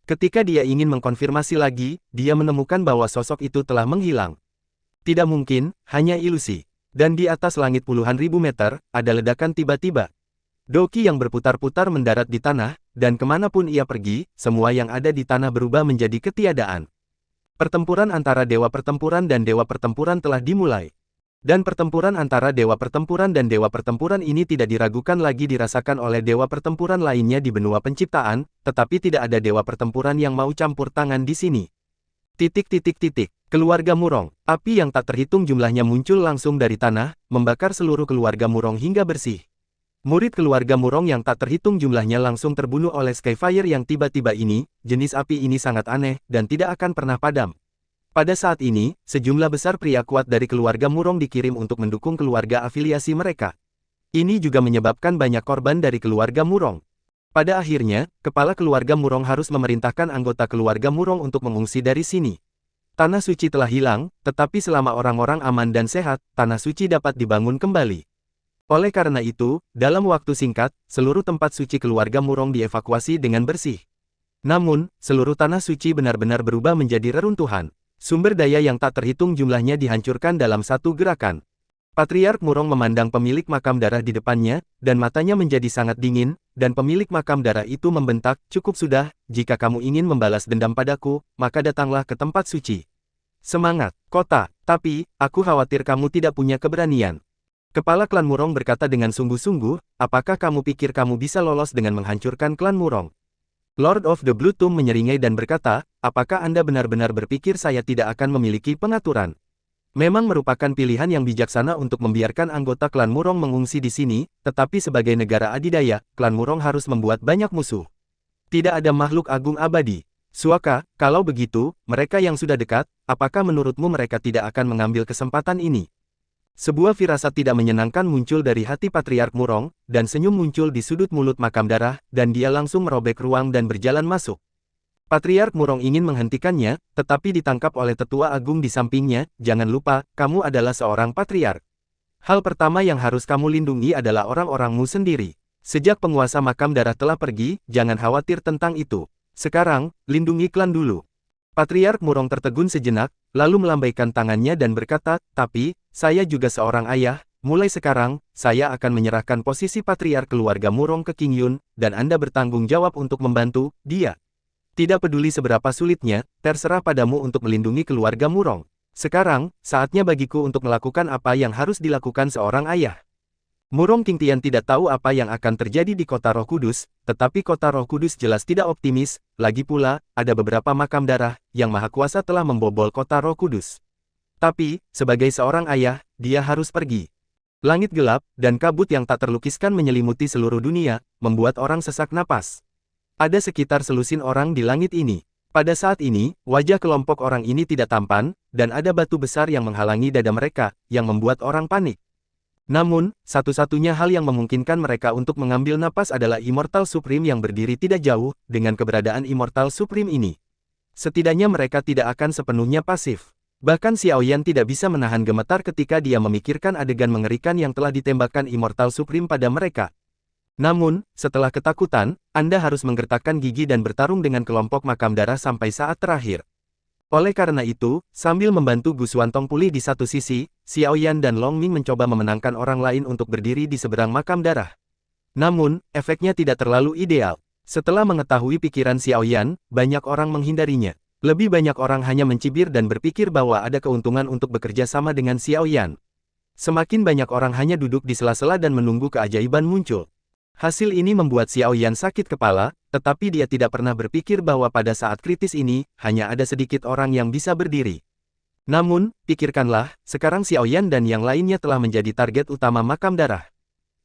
Ketika dia ingin mengkonfirmasi lagi, dia menemukan bahwa sosok itu telah menghilang. Tidak mungkin, hanya ilusi. Dan di atas langit puluhan ribu meter, ada ledakan tiba-tiba. Doki yang berputar-putar mendarat di tanah, dan kemanapun ia pergi, semua yang ada di tanah berubah menjadi ketiadaan. Pertempuran antara Dewa Pertempuran dan Dewa Pertempuran telah dimulai. Dan pertempuran antara Dewa Pertempuran dan Dewa Pertempuran ini tidak diragukan lagi dirasakan oleh Dewa Pertempuran lainnya di benua penciptaan, tetapi tidak ada Dewa Pertempuran yang mau campur tangan di sini. Keluarga Murong, api yang tak terhitung jumlahnya muncul langsung dari tanah, membakar seluruh keluarga Murong hingga bersih. Murid keluarga Murong yang tak terhitung jumlahnya langsung terbunuh oleh Skyfire yang tiba-tiba ini, jenis api ini sangat aneh, dan tidak akan pernah padam. Pada saat ini, sejumlah besar pria kuat dari keluarga Murong dikirim untuk mendukung keluarga afiliasi mereka. Ini juga menyebabkan banyak korban dari keluarga Murong. Pada akhirnya, kepala keluarga Murong harus memerintahkan anggota keluarga Murong untuk mengungsi dari sini. Tanah suci telah hilang, tetapi selama orang-orang aman dan sehat, tanah suci dapat dibangun kembali. Oleh karena itu, dalam waktu singkat, seluruh tempat suci keluarga Murong dievakuasi dengan bersih. Namun, seluruh tanah suci benar-benar berubah menjadi reruntuhan. Sumber daya yang tak terhitung jumlahnya dihancurkan dalam satu gerakan. Patriark Murong memandang pemilik makam darah di depannya, dan matanya menjadi sangat dingin, dan pemilik makam darah itu membentak, "Cukup sudah, jika kamu ingin membalas dendam padaku, maka datanglah ke tempat suci. Semangat, kota, tapi, aku khawatir kamu tidak punya keberanian." Kepala klan Murong berkata dengan sungguh-sungguh, "Apakah kamu pikir kamu bisa lolos dengan menghancurkan klan Murong?" Lord of the Blue Tomb menyeringai dan berkata, "Apakah Anda benar-benar berpikir saya tidak akan memiliki pengaturan? Memang merupakan pilihan yang bijaksana untuk membiarkan anggota klan Murong mengungsi di sini, tetapi sebagai negara adidaya, klan Murong harus membuat banyak musuh. Tidak ada makhluk agung abadi. Suaka, kalau begitu, mereka yang sudah dekat, apakah menurutmu mereka tidak akan mengambil kesempatan ini?" Sebuah firasat tidak menyenangkan muncul dari hati Patriark Murong, dan senyum muncul di sudut mulut makam darah, dan dia langsung merobek ruang dan berjalan masuk. Patriark Murong ingin menghentikannya, tetapi ditangkap oleh tetua agung di sampingnya. "Jangan lupa, kamu adalah seorang patriark. Hal pertama yang harus kamu lindungi adalah orang-orangmu sendiri. Sejak penguasa makam darah telah pergi, jangan khawatir tentang itu. Sekarang, lindungi klan dulu." Patriark Murong tertegun sejenak, lalu melambaikan tangannya dan berkata, "Tapi, saya juga seorang ayah, mulai sekarang, saya akan menyerahkan posisi patriark keluarga Murong ke King Yun, dan Anda bertanggung jawab untuk membantu dia. Tidak peduli seberapa sulitnya, terserah padamu untuk melindungi keluarga Murong. Sekarang, saatnya bagiku untuk melakukan apa yang harus dilakukan seorang ayah." Murong Qingtian tidak tahu apa yang akan terjadi di kota Roh Kudus, tetapi kota Roh Kudus jelas tidak optimis. Lagi pula, ada beberapa makam darah, yang Maha Kuasa telah membobol kota Roh Kudus. Tapi, sebagai seorang ayah, dia harus pergi. Langit gelap, dan kabut yang tak terlukiskan menyelimuti seluruh dunia, membuat orang sesak napas. Ada sekitar selusin orang di langit ini. Pada saat ini, wajah kelompok orang ini tidak tampan, dan ada batu besar yang menghalangi dada mereka, yang membuat orang panik. Namun, satu-satunya hal yang memungkinkan mereka untuk mengambil napas adalah Immortal Supreme yang berdiri tidak jauh. Dengan keberadaan Immortal Supreme ini, Setidaknya mereka tidak akan sepenuhnya pasif. Bahkan Xiaoyan tidak bisa menahan gemetar ketika dia memikirkan adegan mengerikan yang telah ditembakkan Immortal Supreme pada mereka. Namun, setelah ketakutan, Anda harus menggertakkan gigi dan bertarung dengan kelompok makam darah sampai saat terakhir. Oleh karena itu, sambil membantu Gu Xuantong pulih di satu sisi, Xiaoyan dan Long Ming mencoba memenangkan orang lain untuk berdiri di seberang makam darah. Namun, efeknya tidak terlalu ideal. Setelah mengetahui pikiran Xiaoyan, banyak orang menghindarinya. Lebih banyak orang hanya mencibir dan berpikir bahwa ada keuntungan untuk bekerja sama dengan Xiaoyan. Semakin banyak orang hanya duduk di sela-sela dan menunggu keajaiban muncul. Hasil ini membuat Xiaoyan sakit kepala, tetapi dia tidak pernah berpikir bahwa pada saat kritis ini, hanya ada sedikit orang yang bisa berdiri. Namun, pikirkanlah, sekarang Xiaoyan dan yang lainnya telah menjadi target utama makam darah.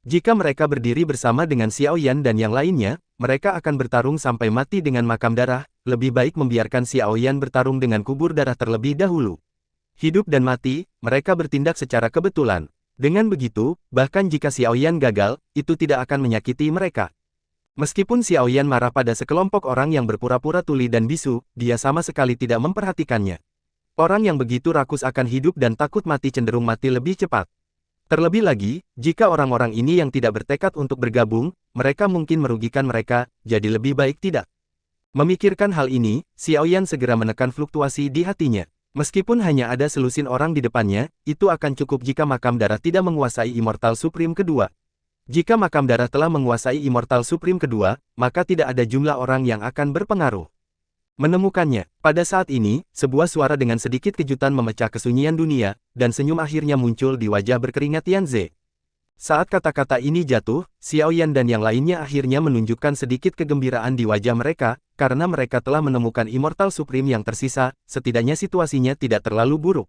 Jika mereka berdiri bersama dengan Xiaoyan dan yang lainnya, mereka akan bertarung sampai mati dengan makam darah, lebih baik membiarkan Xiaoyan bertarung dengan kubur darah terlebih dahulu. Hidup dan mati, mereka bertindak secara kebetulan. Dengan begitu, bahkan jika Xiaoyan gagal, itu tidak akan menyakiti mereka. Meskipun Xiaoyan marah pada sekelompok orang yang berpura-pura tuli dan bisu, dia sama sekali tidak memperhatikannya. Orang yang begitu rakus akan hidup dan takut mati cenderung mati lebih cepat. Terlebih lagi, jika orang-orang ini yang tidak bertekad untuk bergabung, mereka mungkin merugikan mereka, jadi lebih baik tidak. Memikirkan hal ini, Xiaoyan segera menekan fluktuasi di hatinya. Meskipun hanya ada selusin orang di depannya, itu akan cukup jika makam darah tidak menguasai Immortal Supreme kedua. Jika makam darah telah menguasai Immortal Supreme kedua, maka tidak ada jumlah orang yang akan berpengaruh. Menemukannya, pada saat ini, sebuah suara dengan sedikit kejutan memecah kesunyian dunia, dan senyum akhirnya muncul di wajah berkeringat Yanze. Saat kata-kata ini jatuh, Xiaoyan dan yang lainnya akhirnya menunjukkan sedikit kegembiraan di wajah mereka, karena mereka telah menemukan Immortal Supreme yang tersisa, setidaknya situasinya tidak terlalu buruk.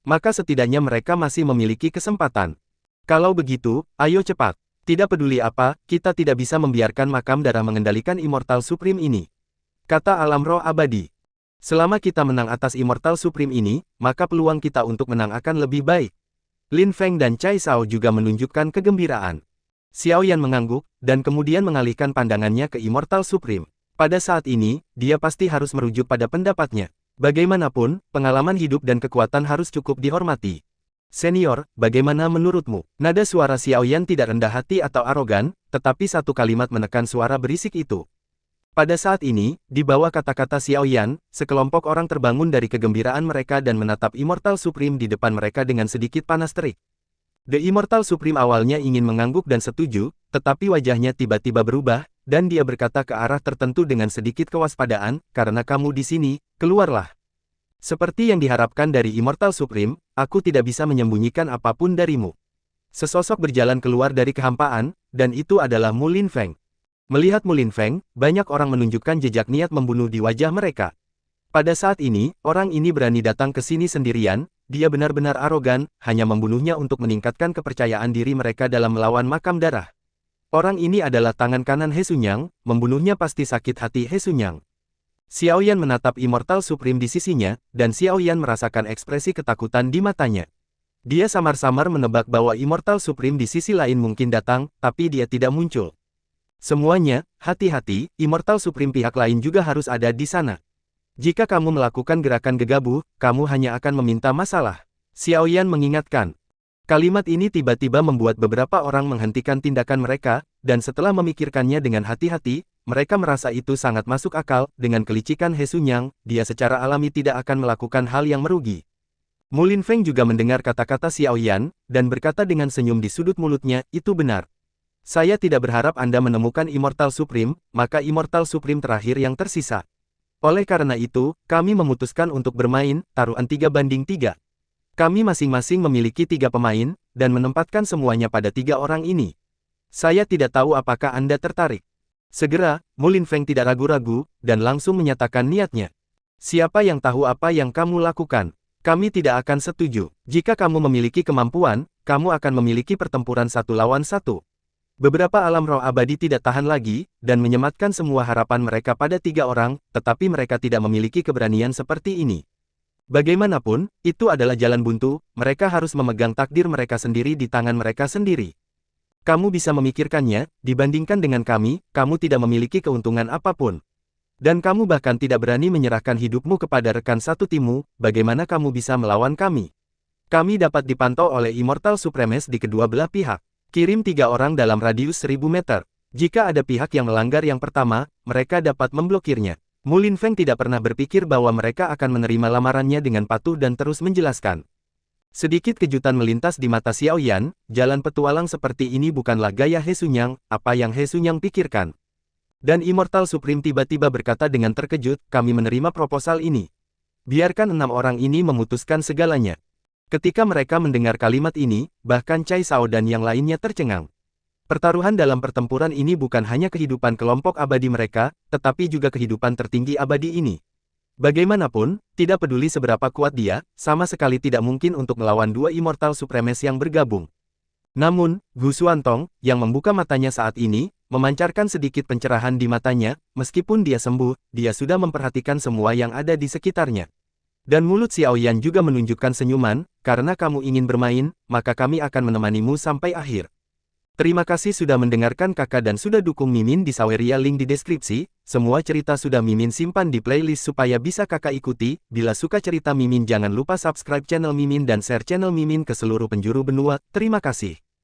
Maka setidaknya mereka masih memiliki kesempatan. Kalau begitu, ayo cepat. Tidak peduli apa, kita tidak bisa membiarkan makam darah mengendalikan Immortal Supreme ini. Kata alam roh abadi. Selama kita menang atas Immortal Supreme ini, maka peluang kita untuk menang akan lebih baik. Lin Feng dan Cai Cao juga menunjukkan kegembiraan. Xiaoyan mengangguk, dan kemudian mengalihkan pandangannya ke Immortal Supreme. Pada saat ini, dia pasti harus merujuk pada pendapatnya. Bagaimanapun, pengalaman hidup dan kekuatan harus cukup dihormati. Senior, bagaimana menurutmu? Nada suara Xiaoyan tidak rendah hati atau arogan, tetapi satu kalimat menekan suara berisik itu. Pada saat ini, di bawah kata-kata Xiaoyan, sekelompok orang terbangun dari kegembiraan mereka dan menatap Immortal Supreme di depan mereka dengan sedikit panas terik. The Immortal Supreme awalnya ingin mengangguk dan setuju, tetapi wajahnya tiba-tiba berubah, dan dia berkata ke arah tertentu dengan sedikit kewaspadaan, karena kamu di sini, keluarlah. Seperti yang diharapkan dari Immortal Supreme, aku tidak bisa menyembunyikan apapun darimu. Sesosok berjalan keluar dari kehampaan, dan itu adalah Mu Lin Feng. Melihat Mu Lin Feng, banyak orang menunjukkan jejak niat membunuh di wajah mereka. Pada saat ini, orang ini berani datang ke sini sendirian, dia benar-benar arogan, hanya membunuhnya untuk meningkatkan kepercayaan diri mereka dalam melawan makam darah. Orang ini adalah tangan kanan He Xunyang, membunuhnya pasti sakit hati He Xunyang. Xiaoyan menatap Immortal Supreme di sisinya, dan Xiaoyan merasakan ekspresi ketakutan di matanya. Dia samar-samar menebak bahwa Immortal Supreme di sisi lain mungkin datang, tapi dia tidak muncul. Semuanya, hati-hati, Immortal Supreme pihak lain juga harus ada di sana. Jika kamu melakukan gerakan gegabah, kamu hanya akan meminta masalah. Xiaoyan mengingatkan. Kalimat ini tiba-tiba membuat beberapa orang menghentikan tindakan mereka, dan setelah memikirkannya dengan hati-hati, mereka merasa itu sangat masuk akal. Dengan kelicikan He Xunyang, dia secara alami tidak akan melakukan hal yang merugi. Mu Lin Feng juga mendengar kata-kata Xiaoyan, dan berkata dengan senyum di sudut mulutnya, itu benar. Saya tidak berharap Anda menemukan Immortal Supreme, maka Immortal Supreme terakhir yang tersisa. Oleh karena itu, kami memutuskan untuk bermain, taruhan 3-3. Kami masing-masing memiliki 3 pemain, dan menempatkan semuanya pada 3 orang ini. Saya tidak tahu apakah Anda tertarik. Segera, Mu Lin Feng tidak ragu-ragu, dan langsung menyatakan niatnya. Siapa yang tahu apa yang kamu lakukan? Kami tidak akan setuju. Jika kamu memiliki kemampuan, kamu akan memiliki pertempuran 1 lawan 1. Beberapa alam roh abadi tidak tahan lagi, dan menyematkan semua harapan mereka pada 3 orang, tetapi mereka tidak memiliki keberanian seperti ini. Bagaimanapun, itu adalah jalan buntu, mereka harus memegang takdir mereka sendiri di tangan mereka sendiri. Kamu bisa memikirkannya, dibandingkan dengan kami, kamu tidak memiliki keuntungan apapun. Dan kamu bahkan tidak berani menyerahkan hidupmu kepada rekan satu timmu, bagaimana kamu bisa melawan kami? Kami dapat dipantau oleh Immortal Supremes di kedua belah pihak. Kirim 3 orang dalam radius 1000 meter. Jika ada pihak yang melanggar yang pertama, mereka dapat memblokirnya. Mu Linfeng tidak pernah berpikir bahwa mereka akan menerima lamarannya dengan patuh dan terus menjelaskan. Sedikit kejutan melintas di mata Xiao Yan, jalan petualang seperti ini bukanlah gaya He Xunyang, apa yang He Xunyang pikirkan. Dan Immortal Supreme tiba-tiba berkata dengan terkejut, kami menerima proposal ini. Biarkan 6 orang ini memutuskan segalanya. Ketika mereka mendengar kalimat ini, bahkan Cai Sao dan yang lainnya tercengang. Pertaruhan dalam pertempuran ini bukan hanya kehidupan kelompok abadi mereka, tetapi juga kehidupan tertinggi abadi ini. Bagaimanapun, tidak peduli seberapa kuat dia, sama sekali tidak mungkin untuk melawan 2 Immortal Supremes yang bergabung. Namun, Gu Xuantong, yang membuka matanya saat ini, memancarkan sedikit pencerahan di matanya, meskipun dia sembuh, dia sudah memperhatikan semua yang ada di sekitarnya. Dan mulut Xiao Yan juga menunjukkan senyuman, karena kamu ingin bermain, maka kami akan menemanimu sampai akhir. Terima kasih sudah mendengarkan kakak dan sudah dukung Mimin di Saweria, link di deskripsi. Semua cerita sudah Mimin simpan di playlist supaya bisa kakak ikuti. Bila suka cerita Mimin jangan lupa subscribe channel Mimin dan share channel Mimin ke seluruh penjuru benua. Terima kasih.